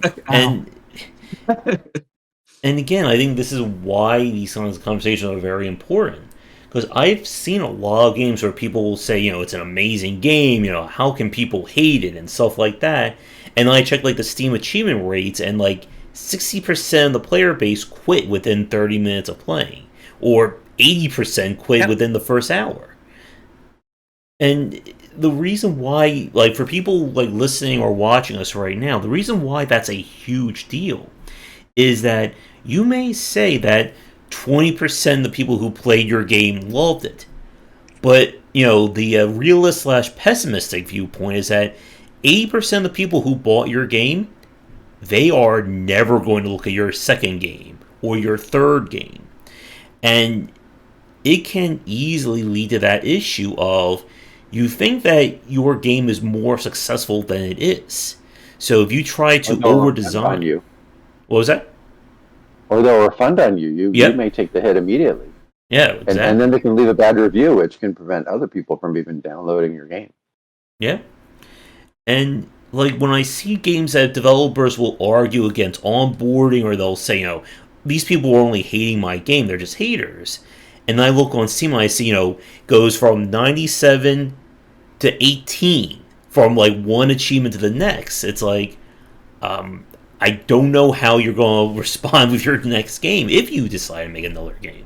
And again, I think this is why these kinds of conversations are very important. Because I've seen a lot of games where people will say, it's an amazing game, how can people hate it and stuff like that. And then I check like the Steam achievement rates, and like 60% of the player base quit within 30 minutes of playing. Or 80% quit within the first hour. And the reason why, like, for people like listening or watching us right now, the reason why that's a huge deal is that you may say that 20% of the people who played your game loved it. But, the realist / pessimistic viewpoint is that 80% of the people who bought your game, they are never going to look at your second game or your third game. And it can easily lead to that issue of you think that your game is more successful than it is. So if you try to over design. You. What was that? Or they'll refund on you. You Yep. may take the hit immediately. Yeah, exactly. And then they can leave a bad review, which can prevent other people from even downloading your game. Yeah. And like when I see games that developers will argue against onboarding, or they'll say, these people are only hating my game, they're just haters. And I look on Steam and I see, goes from 97 to 18 from like one achievement to the next. It's like, I don't know how you're going to respond with your next game if you decide to make another game.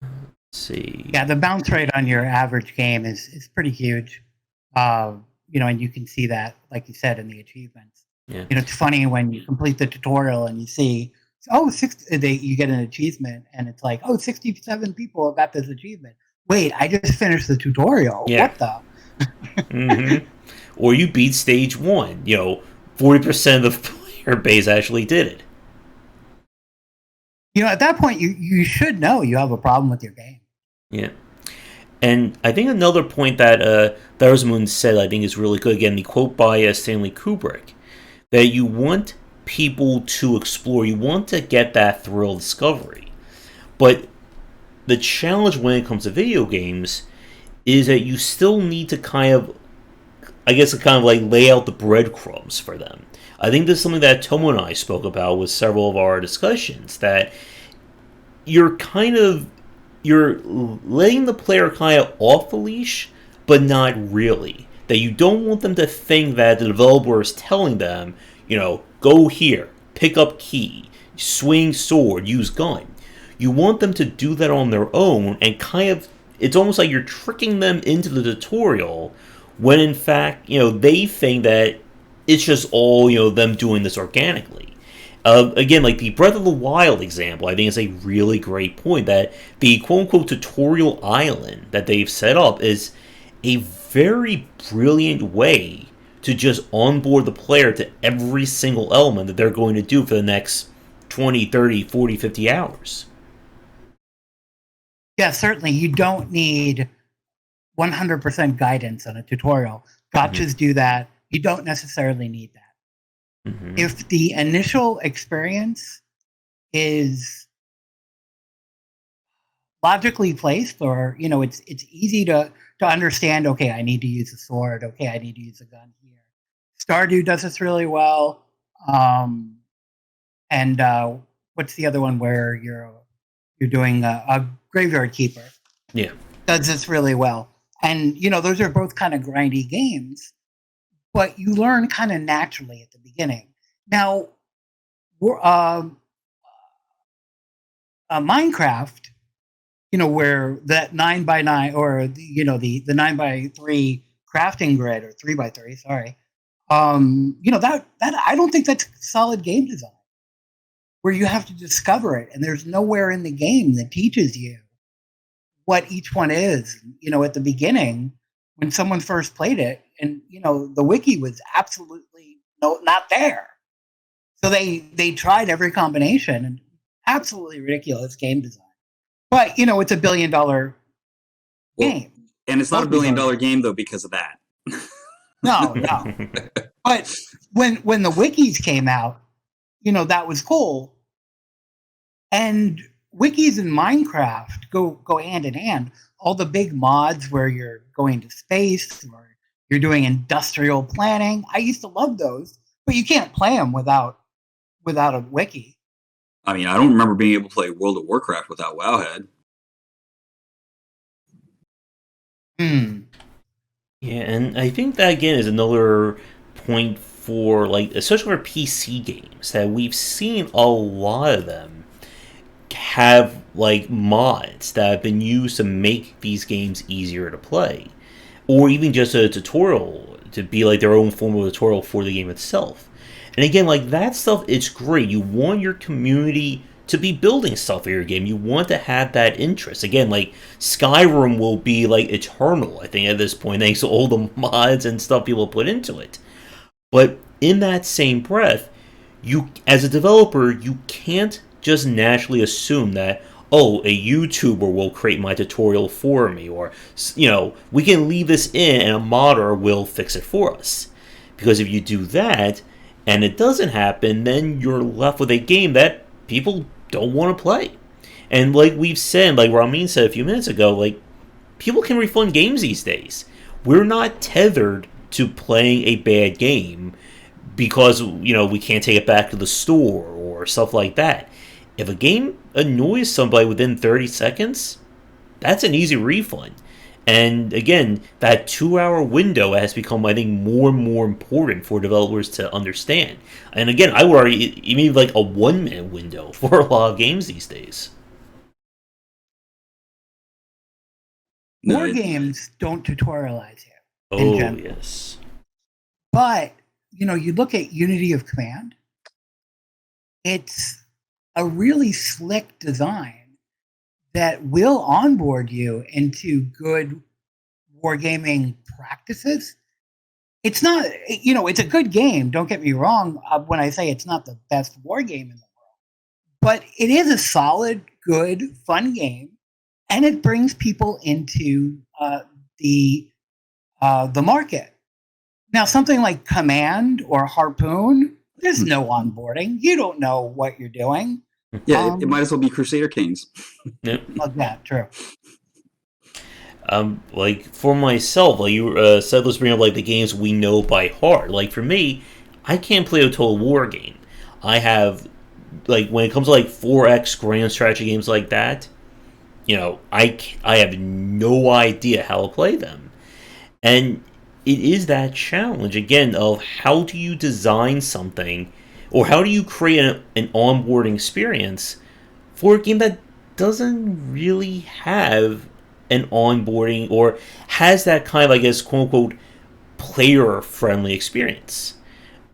Let's see. Yeah, the bounce rate on your average game is pretty huge. And you can see that, like you said, in the achievements. Yeah. It's funny when you complete the tutorial and you see, you get an achievement and it's like, 67 people have got this achievement. Wait, I just finished the tutorial. Yeah. What the? Mm-hmm. Or you beat stage 1. 40% of the player base actually did it. At that point, you should know you have a problem with your game. Yeah. And I think another point that Thursmoon said, I think is really good, again, the quote by Stanley Kubrick, that you want people to explore, you want to get that thrill of discovery. But the challenge when it comes to video games is that you still need to kind of lay out the breadcrumbs for them. I think this is something that Tomo and I spoke about with several of our discussions, that you're letting the player kind of off the leash, but not really. That you don't want them to think that the developer is telling them, go here, pick up key, swing sword, use gun. You want them to do that on their own, and it's almost like you're tricking them into the tutorial, when in fact, they think that it's just all, them doing this organically. Again, like the Breath of the Wild example, I think is a really great point, that the quote-unquote tutorial island that they've set up is a very brilliant way to just onboard the player to every single element that they're going to do for the next 20, 30, 40, 50 hours. Yeah, certainly. You don't need 100% guidance on a tutorial. Gotchas do that. You don't necessarily need that. Mm-hmm. If the initial experience is logically placed, or it's easy to understand, okay, I need to use a sword, okay, I need to use a gun here. Stardew does this really well. And what's the other one where you're doing a graveyard keeper? Yeah, does this really well. And those are both kind of grindy games, but you learn kind of naturally at the beginning. Now, Minecraft, where that 9x9 or the 9x3 crafting grid, or 3x3, sorry, that I don't think that's solid game design, where you have to discover it, and there's nowhere in the game that teaches you what each one is. At the beginning, when someone first played it, and the wiki was absolutely not there. So they tried every combination, and absolutely ridiculous game design. But it's a $1 billion game. And it's not a $1 billion game though because of that. No. But when the wikis came out, that was cool. And wikis in Minecraft go hand in hand. All the big mods where you're going to space, or you're doing industrial planning. I used to love those, but you can't play them without a wiki. I mean, I don't remember being able to play World of Warcraft without Wowhead. Yeah, and I think that again is another point for like, especially for PC games, that we've seen a lot of them have like mods that have been used to make these games easier to play, or even just a tutorial to be like their own form of tutorial for the game itself. And again, like that stuff, it's great. You want your community to be building stuff for your game. You want to have that interest. Again, like Skyrim will be like eternal, I think, at this point, thanks to all the mods and stuff people put into it. But in that same breath, you, as a developer, you can't just naturally assume that, oh, a YouTuber will create my tutorial for me, or we can leave this in and a modder will fix it for us. Because if you do that and it doesn't happen, then you're left with a game that people don't want to play. And like we've said, like Ramin said a few minutes ago, like people can refund games these days. We're not tethered to playing a bad game because we can't take it back to the store or stuff like that. If a game annoys somebody within 30 seconds, that's an easy refund. And again, that 2-hour window has become, I think, more and more important for developers to understand. And again, I would argue even like a 1-minute window for a lot of games these days. War games don't tutorialize you. Oh, yes. But, you look at Unity of Command, it's a really slick design that will onboard you into good wargaming practices. It's not, it's a good game. Don't get me wrong when I say it's not the best war game in the world, but it is a solid, good, fun game, and it brings people into the market. Now, something like Command or Harpoon, there's no onboarding. You don't know what you're doing. Yeah, it might as well be Crusader Kings. Yep. Yeah, true. Like for myself, like you said, let's bring up like the games we know by heart. Like for me, I can't play a Total War game. I have, like, when it comes to like 4X grand strategy games like that, I have no idea how to play them. And it is that challenge again of how do you design something, or how do you create an onboarding experience for a game that doesn't really have an onboarding or has that kind of, I guess, quote unquote, player friendly experience.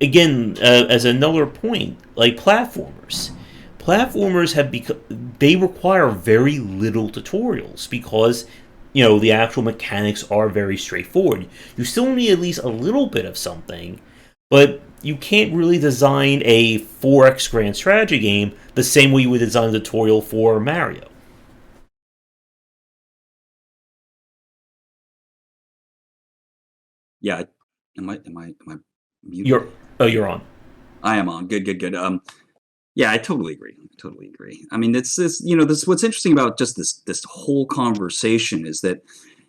Again, as another point, like platformers. Platformers they require very little tutorials because the actual mechanics are very straightforward. You still need at least a little bit of something, but you can't really design a 4X grand strategy game the same way you would design a tutorial for Mario. Yeah, am I muted? You're on. I am on. Good. Yeah, I totally agree. I mean, it's this. This what's interesting about just this whole conversation is that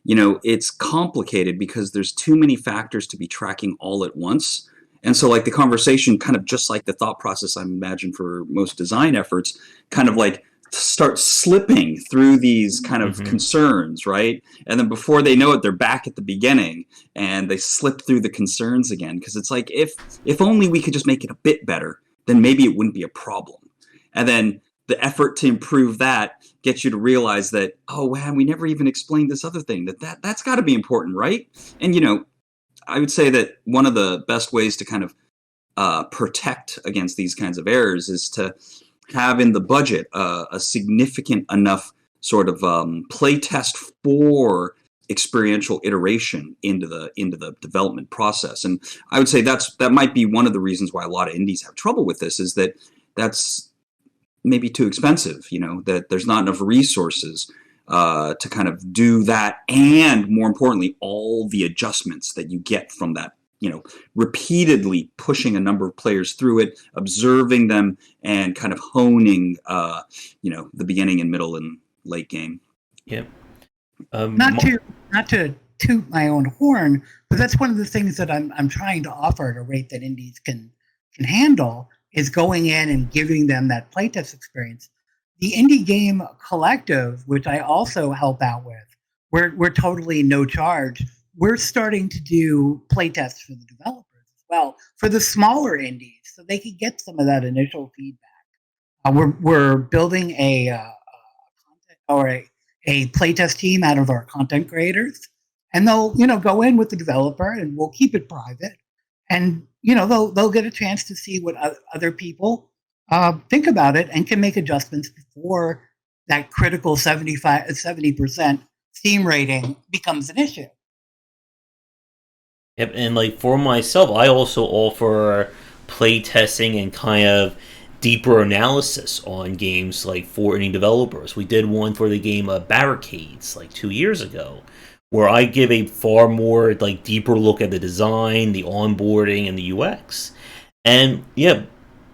it's complicated because there's too many factors to be tracking all at once. And so, like, the conversation, kind of just like the thought process, I imagine, for most design efforts, kind of like start slipping through these kind of concerns, right? And then before they know it, they're back at the beginning and they slip through the concerns again. Because it's like, if only we could just make it a bit better, then maybe it wouldn't be a problem. And then the effort to improve that gets you to realize that, oh, wow, we never even explained this other thing, that's got to be important, right? And, I would say that one of the best ways to kind of protect against these kinds of errors is to have in the budget a significant enough sort of play test for experiential iteration into the development process. And I would say that might be one of the reasons why a lot of indies have trouble with this, is that that's maybe too expensive, that there's not enough resources to kind of do that, and more importantly, all the adjustments that you get from that, repeatedly pushing a number of players through it, observing them, and kind of honing, the beginning and middle and late game. Yeah. Not to toot my own horn, but that's one of the things that I'm trying to offer at a rate that indies can handle, is going in and giving them that playtest experience. The Indie Game Collective, which I also help out with, we're totally no charge. We're starting to do playtests for the developers as well for the smaller indies, so they could get some of that initial feedback. We're building content or a playtest team out of our content creators, and they'll go in with the developer, and we'll keep it private, and they'll get a chance to see what other people think about it and can make adjustments before that critical 70% Steam rating becomes an issue. Yep, and like for myself, I also offer play testing and kind of deeper analysis on games like for any developers. We did one for the game Barricades like 2 years ago, where I give a far more like deeper look at the design, the onboarding, and the UX. And yeah,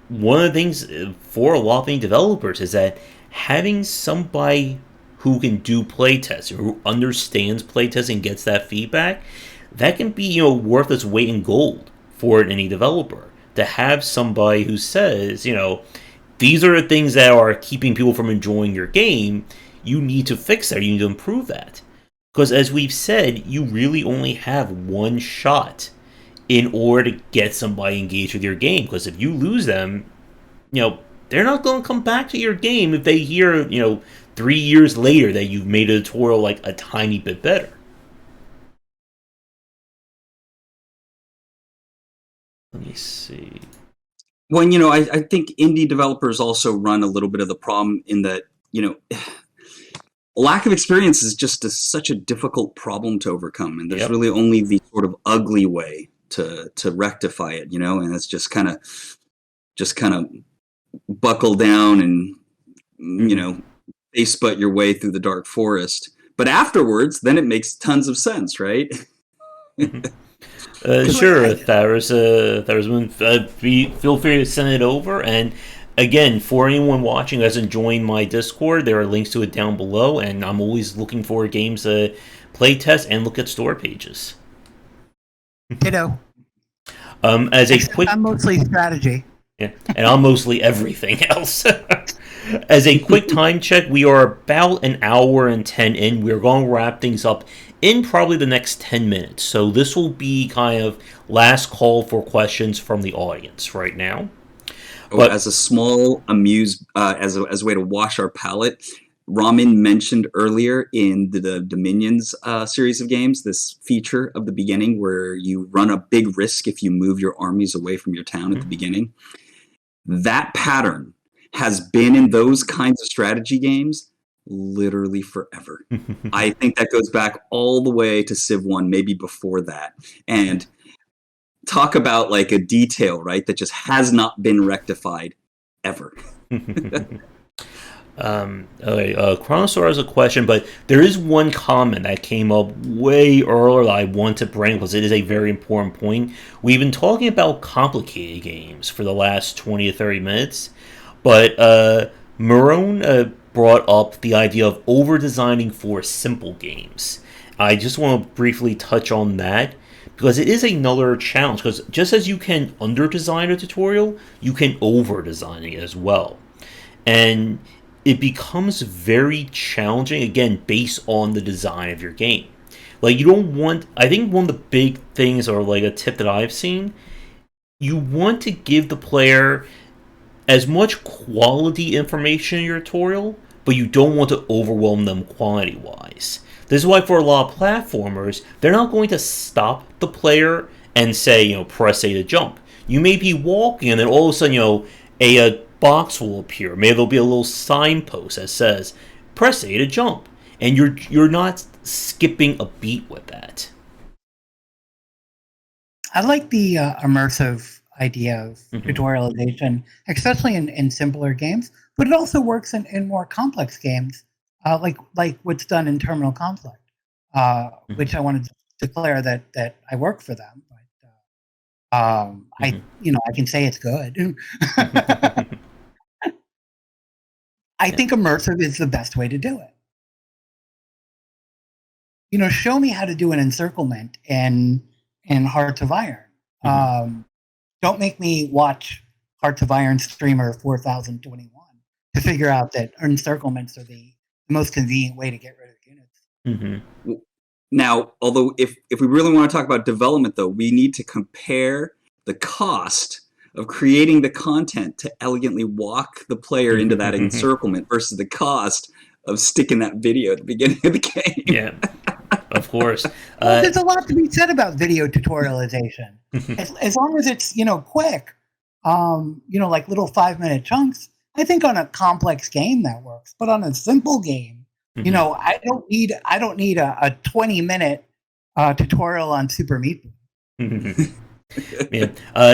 one of the things for a lot of any developers is that having somebody who can do playtests, who understands playtesting and gets that feedback, that can be worth its weight in gold for any developer. To have somebody who says, these are the things that are keeping people from enjoying your game, you need to fix that, you need to improve that. Because as we've said, you really only have one shot in order to get somebody engaged with your game. Because if you lose them, they're not going to come back to your game if they hear, 3 years later that you've made a tutorial like a tiny bit better. Let me see. Well, I think indie developers also run a little bit of the problem in that, lack of experience is just such a difficult problem to overcome, and there's really only the sort of ugly way to rectify it, and it's just kind of buckle down and face butt your way through the dark forest. But afterwards, then it makes tons of sense, right? Sure, if there's one, feel free to send it over. And again, for anyone watching who hasn't joined my Discord, there are links to it down below. And I'm always looking for games to play test and look at store pages. Ditto. I'm mostly strategy. Yeah, and I'm mostly everything else. As a quick time check, we are about an hour and 10 in. We're going to wrap things up in probably the next 10 minutes. So this will be kind of last call for questions from the audience right now. But as a small as a way to wash our palate, Ramin mentioned earlier in the Dominions series of games this feature of the beginning where you run a big risk if you move your armies away from your town at the beginning. That pattern has been in those kinds of strategy games literally forever. I think that goes back all the way to Civ 1, maybe before that. And talk about like a detail, right, that just has not been rectified ever. Chronosaur has a question, but there is one comment that came up way earlier that I want to bring because it is a very important point. We've been talking about complicated games for the last 20 to 30 minutes, but Marone brought up the idea of over-designing for simple games. I just want to briefly touch on that because it is another challenge, because just as you can under-design a tutorial, you can over-design it as well. And it becomes very challenging, again, based on the design of your game. Like, you don't want... I think one of the big things, or like a tip that I've seen, you want to give the player as much quality information in your tutorial, but you don't want to overwhelm them quantity-wise. This is why for a lot of platformers, they're not going to stop the player and say, press A to jump. You may be walking, and then all of a sudden, a box will appear. Maybe there'll be a little signpost that says, press A to jump. And you're not skipping a beat with that. I like the immersive idea of tutorialization, especially in simpler games, but it also works in more complex games, like what's done in Terminal Conflict, which I wanted to declare that I work for them. But I can say it's good. I think immersive is the best way to do it. Show me how to do an encirclement in Hearts of Iron. Don't make me watch Hearts of Iron streamer 4021 to figure out that encirclements are the most convenient way to get rid of units. Now, although if we really want to talk about development, though, we need to compare the cost of creating the content to elegantly walk the player into that encirclement versus the cost of sticking that video at the beginning of the game. Yeah, of course. Well, there's a lot to be said about video tutorialization. As long as it's quick, like little 5-minute chunks. I think on a complex game that works, but on a simple game, I don't need a 20-minute tutorial on Super Meat Boy. Yeah.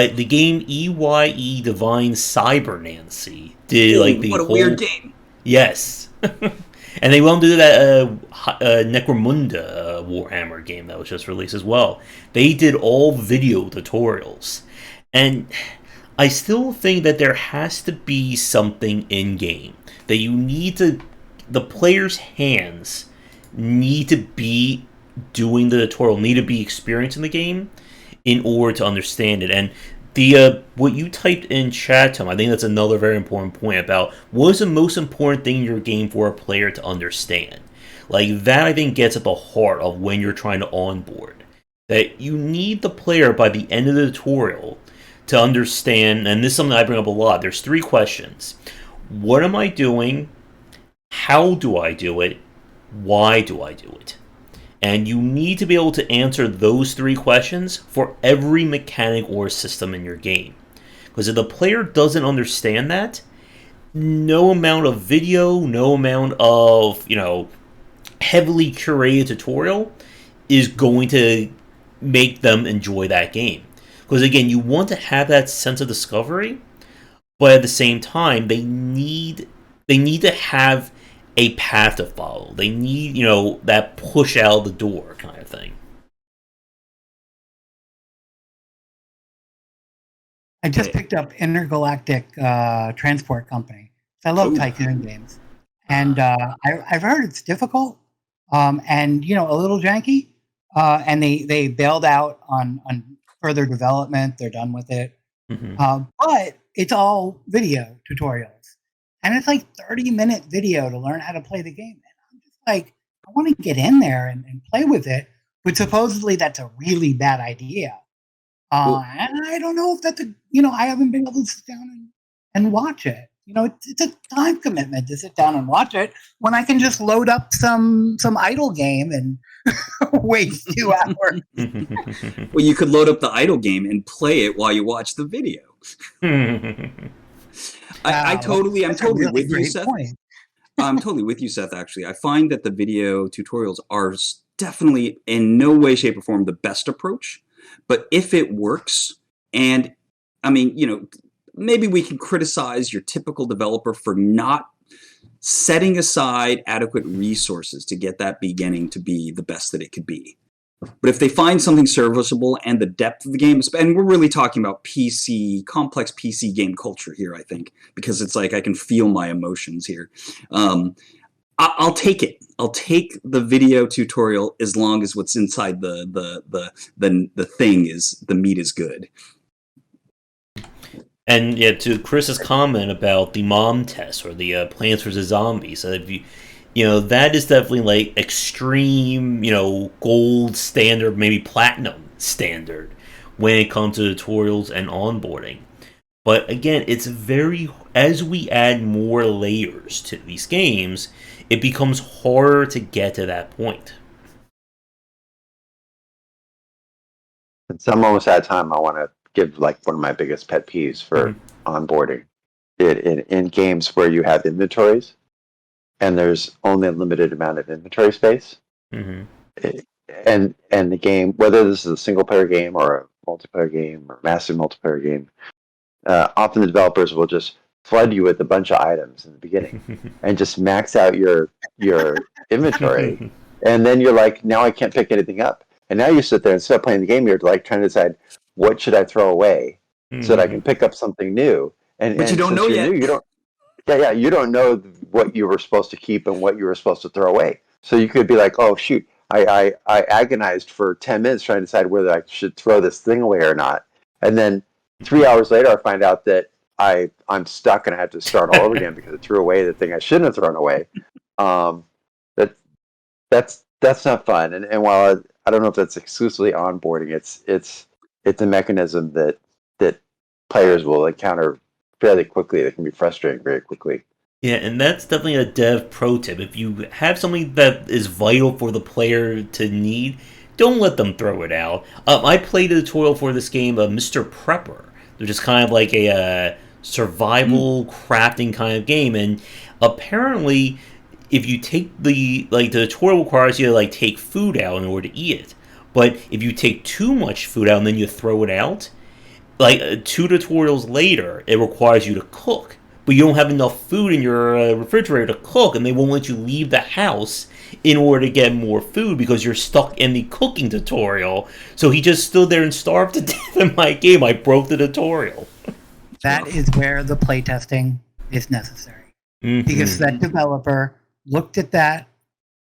The game EYE Divine Cyber Nancy did the what a whole weird game. Yes. And they won't do that Necromunda Warhammer game that was just released as well. They did all video tutorials. And I still think that there has to be something in-game. That you need to... The player's hands need to be doing the tutorial, need to be experienced in the game in order to understand it. And the what you typed in chat, Tom, I think that's another very important point about what is the most important thing in your game for a player to understand. That, I think, gets at the heart of when you're trying to onboard. That you need the player by the end of the tutorial to understand, and this is something I bring up a lot. There's 3 questions. What am I doing? How do I do it? Why do I do it? And you need to be able to answer those 3 questions for every mechanic or system in your game. Because if the player doesn't understand that, no amount of video, no amount of, heavily curated tutorial is going to make them enjoy that game. Because again, you want to have that sense of discovery, but at the same time, they need to have a path to follow. They need, that push out the door kind of thing. I just picked up Intergalactic Transport Company. I love tycoon games, and I've heard it's difficult, and a little janky. And they bailed out on further development. They're done with it, but it's all video tutorials. And it's 30-minute video to learn how to play the game. And I'm just I want to get in there and play with it. But supposedly that's a really bad idea. And I don't know if that's I haven't been able to sit down and watch it. It's a time commitment to sit down and watch it when I can just load up some idle game and waste 2 hours. Well, you could load up the idle game and play it while you watch the video. I'm totally with you, Seth. I'm totally with you, Seth, actually. I find that the video tutorials are definitely in no way, shape, or form the best approach. But if it works, and maybe we can criticize your typical developer for not setting aside adequate resources to get that beginning to be the best that it could be. But if they find something serviceable and the depth of the game, and we're really talking about complex PC game culture here, I think, because it's I can feel my emotions here. I'll take it. I'll take the video tutorial as long as what's inside the thing is the meat is good. And yeah, to Chris's comment about the mom test or the Plants vs Zombies, so if that is definitely extreme, gold standard, maybe platinum standard when it comes to tutorials and onboarding. But again, it's as we add more layers to these games, it becomes harder to get to that point. And some almost out of time, I want to give one of my biggest pet peeves for onboarding. In games where you have inventories, and there's only a limited amount of inventory space. And the game, whether this is a single player game or a multiplayer game or massive multiplayer game, often the developers will just flood you with a bunch of items in the beginning and just max out your inventory. And then you're now I can't pick anything up. And now you sit there, instead of playing the game, you're trying to decide, what should I throw away so that I can pick up something new. But you don't know yet. You don't know what you were supposed to keep and what you were supposed to throw away. So you could be oh shoot, I agonized for 10 minutes trying to decide whether I should throw this thing away or not. And then 3 hours later, I find out that I'm stuck and I have to start all over again because I threw away the thing I shouldn't have thrown away. That's not fun. And while I don't know if that's exclusively onboarding, it's a mechanism that players will encounter fairly quickly. That can be frustrating very quickly. Yeah, and that's definitely a dev pro tip. If you have something that is vital for the player to need, don't let them throw it out. I played a tutorial for this game, Mr. Prepper, which is kind of like a survival crafting kind of game, and apparently, if you take the tutorial requires you to take food out in order to eat it, but if you take too much food out and then you throw it out, two tutorials later, it requires you to cook, but you don't have enough food in your refrigerator to cook, and they won't let you leave the house in order to get more food because you're stuck in the cooking tutorial. So he just stood there and starved to death in my game. I broke the tutorial. That is where the playtesting is necessary. Mm-hmm. Because that developer looked at that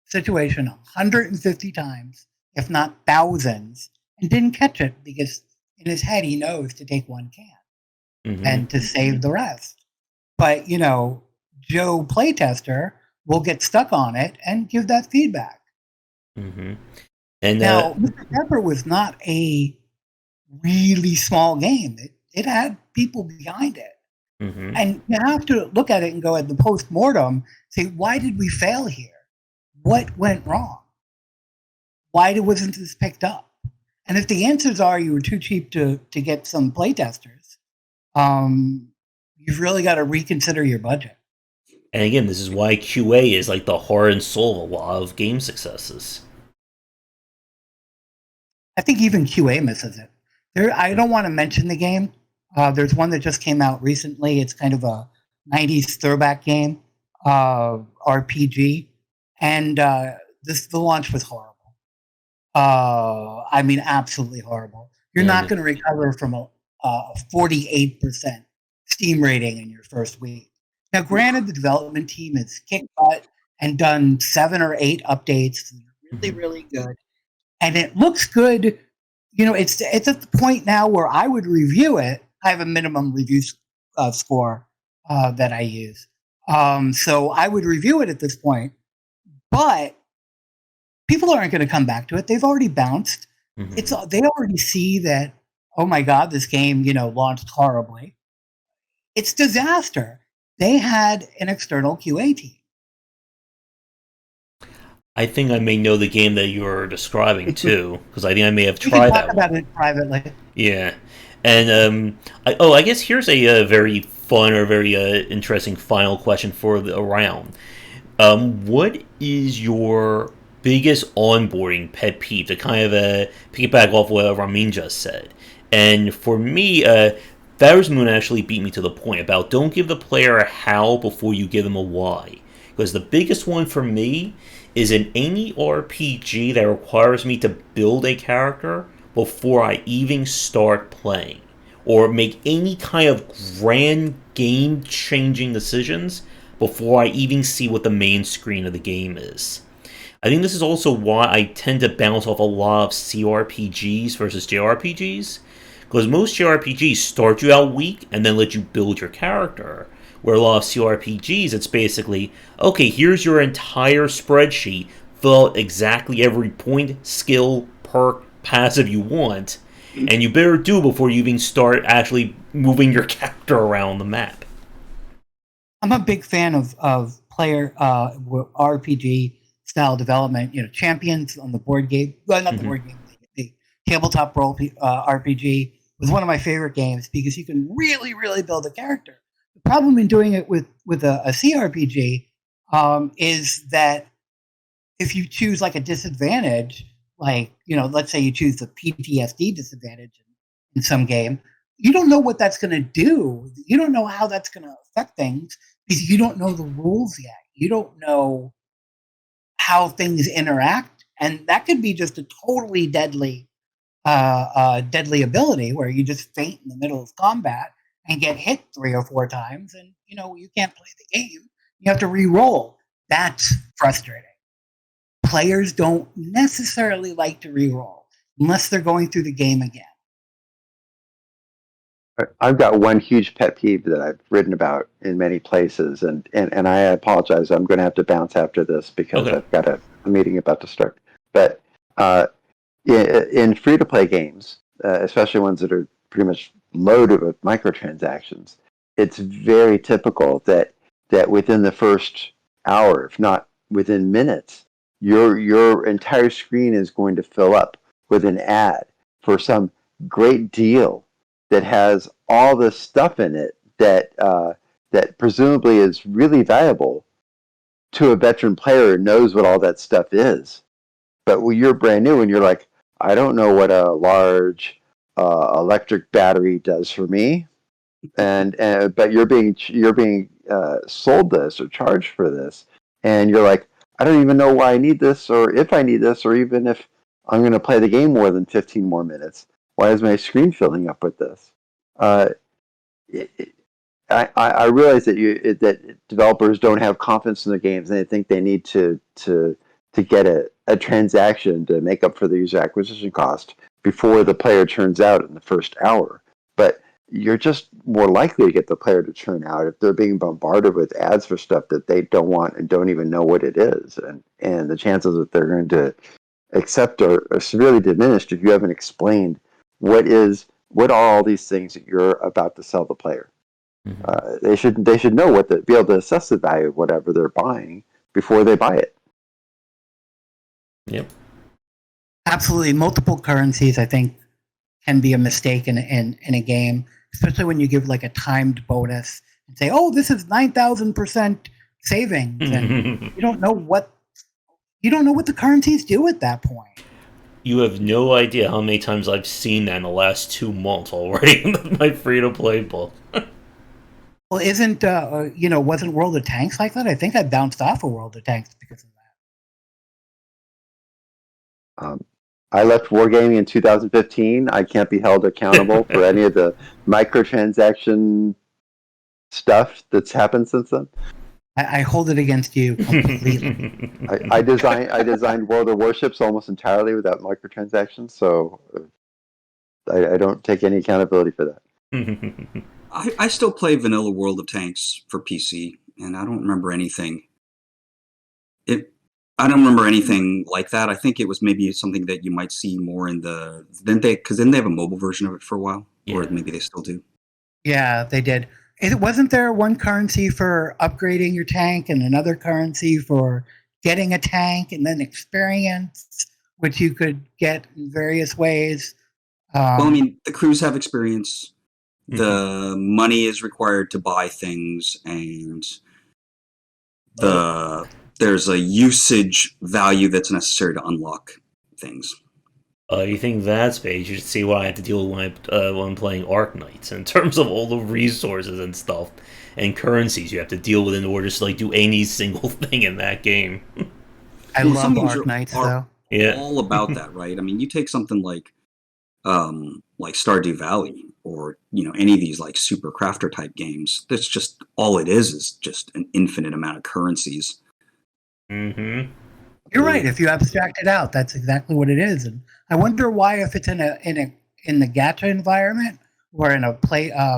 situation 150 times, if not thousands, and didn't catch it because in his head he knows to take one can and to save the rest. But, Joe playtester will get stuck on it and give that feedback. Mm-hmm. And now, Mr. Pepper was not a really small game. It had people behind it. Mm-hmm. And you have to look at it and go at the post-mortem, say, why did we fail here? What went wrong? Why wasn't this picked up? And if the answers are you were too cheap to get some playtesters, you've really got to reconsider your budget. And again, this is why QA is the heart and soul of a lot of game successes. I think even QA misses it. I don't want to mention the game. There's one that just came out recently. It's kind of a 90s throwback game, RPG. And the launch was horrible. I mean, absolutely horrible. You're not going to recover from a 48% Steam rating in your first week. Now, granted, the development team has kicked butt and done 7 or 8 updates. Really, really good. And it looks good. It's at the point now where I would review it. I have a minimum review score that I use. So I would review it at this point. But people aren't going to come back to it. They've already bounced. Mm-hmm. They already see that, oh my God, this game, launched horribly. It's disaster. They had an external QA team. I think I may know the game that you're describing too, because I think I may have tried that. We can talk about it privately. Yeah, and I guess here's a very fun or very interesting final question for the round. What is your biggest onboarding pet peeve to kind of piggyback off what Ramin just said? And for me, Father's Moon actually beat me to the point about don't give the player a how before you give them a why. Because the biggest one for me is in any RPG that requires me to build a character before I even start playing, or make any kind of grand game-changing decisions before I even see what the main screen of the game is. I think this is also why I tend to bounce off a lot of CRPGs versus JRPGs, because most JRPGs start you out weak and then let you build your character, where a lot of CRPGs, it's basically, okay, here's your entire spreadsheet, fill out exactly every point, skill, perk, passive you want, and you better do before you even start actually moving your character around the map. I'm a big fan of player RPG style development. Champions on the board game, well, not the board game, the tabletop role RPG was one of my favorite games because you can really, really build a character. The problem in doing it with a CRPG is that if you choose a disadvantage, let's say you choose the PTSD disadvantage in some game, you don't know what that's going to do. You don't know how that's going to affect things because you don't know the rules yet. You don't know how things interact, and that could be just a totally deadly ability where you just faint in the middle of combat and get hit 3 or 4 times, and you can't play the game. You have to re-roll. That's frustrating. Players don't necessarily like to re-roll unless they're going through the game again. I've got one huge pet peeve that I've written about in many places, and I apologize. I'm going to have to bounce after this because I've got a meeting about to start. But in free-to-play games, especially ones that are pretty much loaded with microtransactions. It's very typical that within the first hour, if not within minutes, your entire screen is going to fill up with an ad for some great deal that has all this stuff in it that that presumably is really valuable to a veteran player who knows what all that stuff is. But when you're brand new and you're like, I don't know what a large electric battery does for me, and but you're being sold this or charged for this, and you're like, I don't even know why I need this, or if I need this, or even if I'm going to play the game more than 15 more minutes. Why is my screen filling up with this? It, it, I realize that that developers don't have confidence in their games, and they think they need to get a transaction to make up for the user acquisition cost before the player turns out in the first hour. But you're just more likely to get the player to turn out if they're being bombarded with ads for stuff that they don't want and don't even know what it is, and the chances that they're going to accept are severely diminished if you haven't explained what are all these things that you're about to sell the player. They should know be able to assess the value of whatever they're buying before they buy it. Yep. Absolutely. Multiple currencies, I think, can be a mistake in a game, especially when you give like a timed bonus and say, oh, this is 9,000% savings. And you don't know what the currencies do at that point. You have no idea how many times I've seen that in the last 2 months already in my free-to-play book. Well, wasn't World of Tanks like that? I think I bounced off of World of Tanks because of that. I left Wargaming in 2015. I can't be held accountable for any of the microtransaction stuff that's happened since then. I hold it against you completely. I designed World of Warships almost entirely without microtransactions, so I don't take any accountability for that. I still play vanilla World of Tanks for PC, and I don't remember anything. I don't remember anything like that. I think it was maybe something that you might see more in because then they have a mobile version of it for a while, or maybe they still do. Yeah, they did. Wasn't there one currency for upgrading your tank and another currency for getting a tank and then experience, which you could get in various ways? Well, I mean, the crews have experience. The money is required to buy things, and there's a usage value that's necessary to unlock things. You think that's bad? You should see what I have to deal with when I'm playing Arc Knights in terms of all the resources and stuff and currencies you have to deal with in order to do any single thing in that game. I love Arc Knights, though. Yeah, all about that, right? I mean, you take something like Stardew Valley, or any of these like super crafter type games. That's just all it is just an infinite amount of currencies. Mm-hmm. You're right. If you abstract it out, that's exactly what it is. And I wonder why, if it's in the gacha environment or in a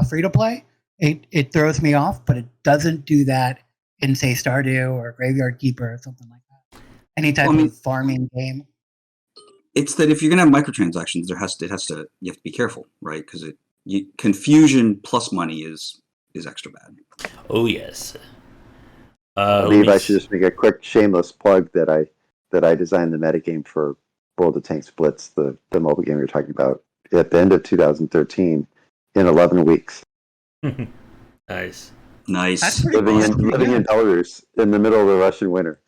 free to play, it throws me off. But it doesn't do that in, say, Stardew or Graveyard Keeper or something like that. Any type of farming game. It's that if you're gonna have microtransactions, you have to be careful, right? Because confusion plus money is extra bad. Oh yes. I believe I should just make a quick shameless plug that I designed the metagame for World of Tanks Blitz, the mobile game we were talking about, at the end of 2013 in 11 weeks. Nice. Nice. Living in Belarus in the middle of the Russian winter.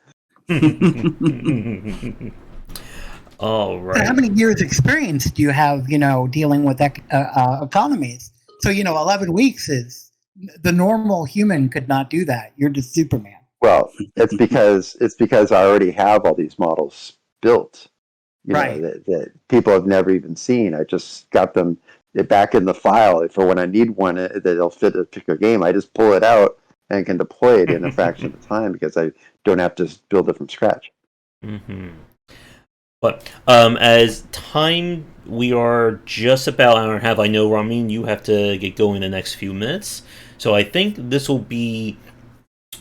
All right. How many years experience do you have, dealing with economies? So, 11 weeks is the normal human could not do that. You're just Superman. Well, it's because I already have all these models built, right? That people have never even seen. I just got them back in the file for when I need one that'll fit a particular game. I just pull it out and can deploy it in a fraction of the time because I don't have to build it from scratch. Mm-hmm. But as time, we are just about an hour and a half. I know, Ramin, you have to get going in the next few minutes. So I think this will be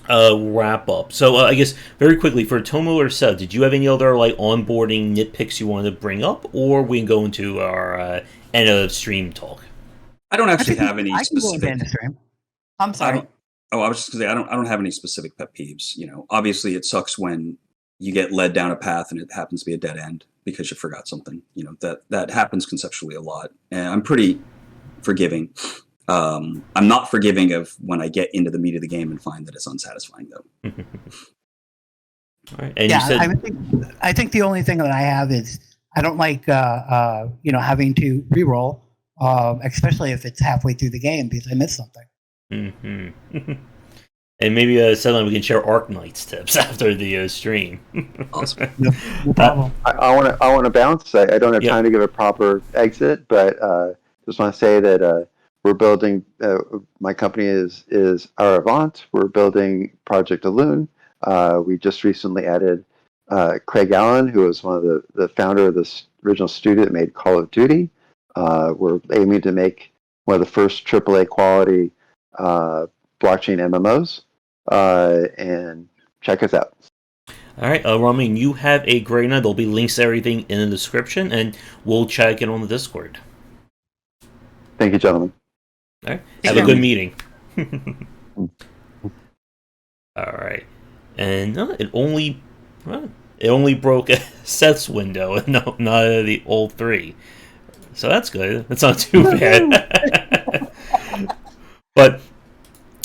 a wrap up. So I guess very quickly, for Tomo or Seth, did you have any other onboarding nitpicks you wanted to bring up, or we can go into our end of stream talk? I don't actually have any I can go specific. into stream. I'm I sorry. don't. Oh, I was just gonna say I don't have any specific pet peeves. You know, obviously it sucks when you get led down a path and it happens to be a dead end because you forgot something. You know, that happens conceptually a lot, and I'm pretty forgiving. I'm not forgiving of when I get into the meat of the game and find that it's unsatisfying, though. All right. And Yeah, you said, I think the only thing that I have is I don't like having to reroll, especially if it's halfway through the game because I missed something. mm-hmm. And maybe suddenly we can share Arknights tips after the stream. Awesome. No problem. I want to bounce. I don't have time to give a proper exit, but just want to say that we're building. My company is Avant. We're building Project Alune. We just recently added Craig Allen, who was one of the founder of this original studio that made Call of Duty. We're aiming to make one of the first AAA quality blockchain MMOs, and check us out. All right, Ramin, you have a great night. There'll be links to everything in the description, and we'll chat again on the Discord. Thank you, gentlemen. All right, have a good meeting. All right, and it only broke Seth's window, no, not the old 3. So that's good. That's not too bad. But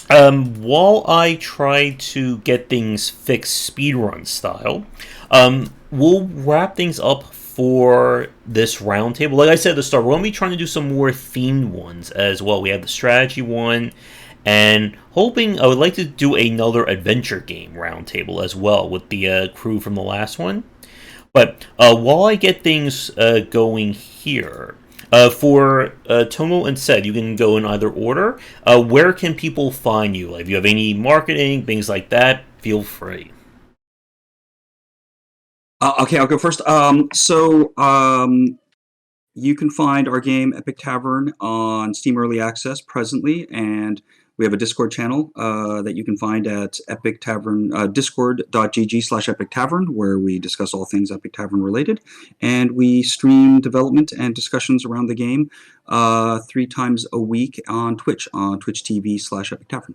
while I try to get things fixed speedrun style, we'll wrap things up for this roundtable. Like I said at the start, we're going to be trying to do some more themed ones as well. We have the strategy one, and I would like to do another adventure game roundtable as well with the crew from the last one. But while I get things going here, for Tomo and Seth, you can go in either order. Where can people find you? Like, if you have any marketing, things like that, feel free. Okay, I'll go first. You can find our game Epic Tavern on Steam Early Access presently, and we have a Discord channel that you can find at Epic Tavern, discord.gg/Epic Tavern, where we discuss all things Epic Tavern related, and we stream development and discussions around the game 3 times a week on Twitch TV/Epic Tavern.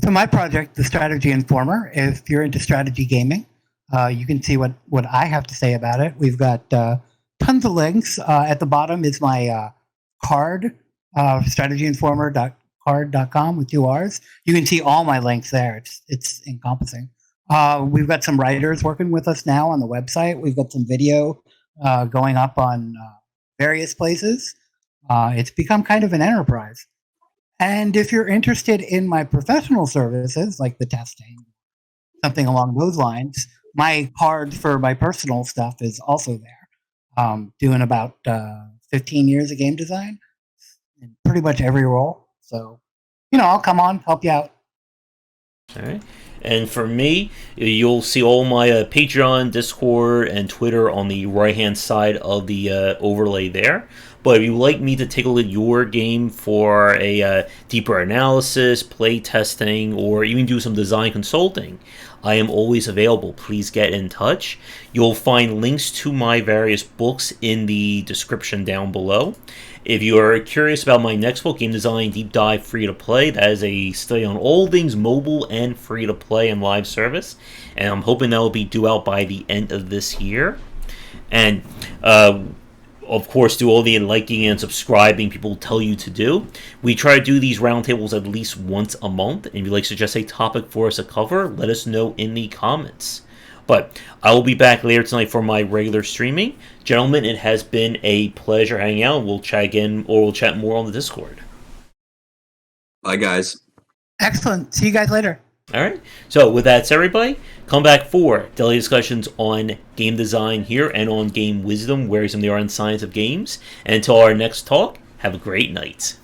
So my project, The Strategy Informer, if you're into strategy gaming, you can see what I have to say about it. We've got tons of links. At the bottom is my card, strategyinformer.card.com with 2 R's. You can see all my links there. It's encompassing. We've got some writers working with us now on the website. We've got some video going up on various places. It's become kind of an enterprise. And if you're interested in my professional services, like the testing, something along those lines, my card for my personal stuff is also there. Doing about 15 years of game design in pretty much every role. So, I'll come on, help you out. All right. And for me, you'll see all my Patreon, Discord, and Twitter on the right-hand side of the overlay there. But if you'd like me to take a look at your game for a deeper analysis, play testing, or even do some design consulting, I am always available. Please get in touch. You'll find links to my various books in the description down below. If you are curious about my next book, Game Design Deep Dive Free to Play, that is a study on all things mobile and free to play and live service. And I'm hoping that will be due out by the end of this year. And of course, do all the liking and subscribing people tell you to do. We try to do these roundtables at least once a month. And if you'd like to suggest a topic for us to cover, let us know in the comments. But I will be back later tonight for my regular streaming. Gentlemen, it has been a pleasure hanging out. We'll chat again, or we'll chat more on the Discord. Bye, guys. Excellent. See you guys later. All right. So with that, everybody, come back for daily discussions on game design here and on game wisdom, where some of the art and science of games. And until our next talk, have a great night.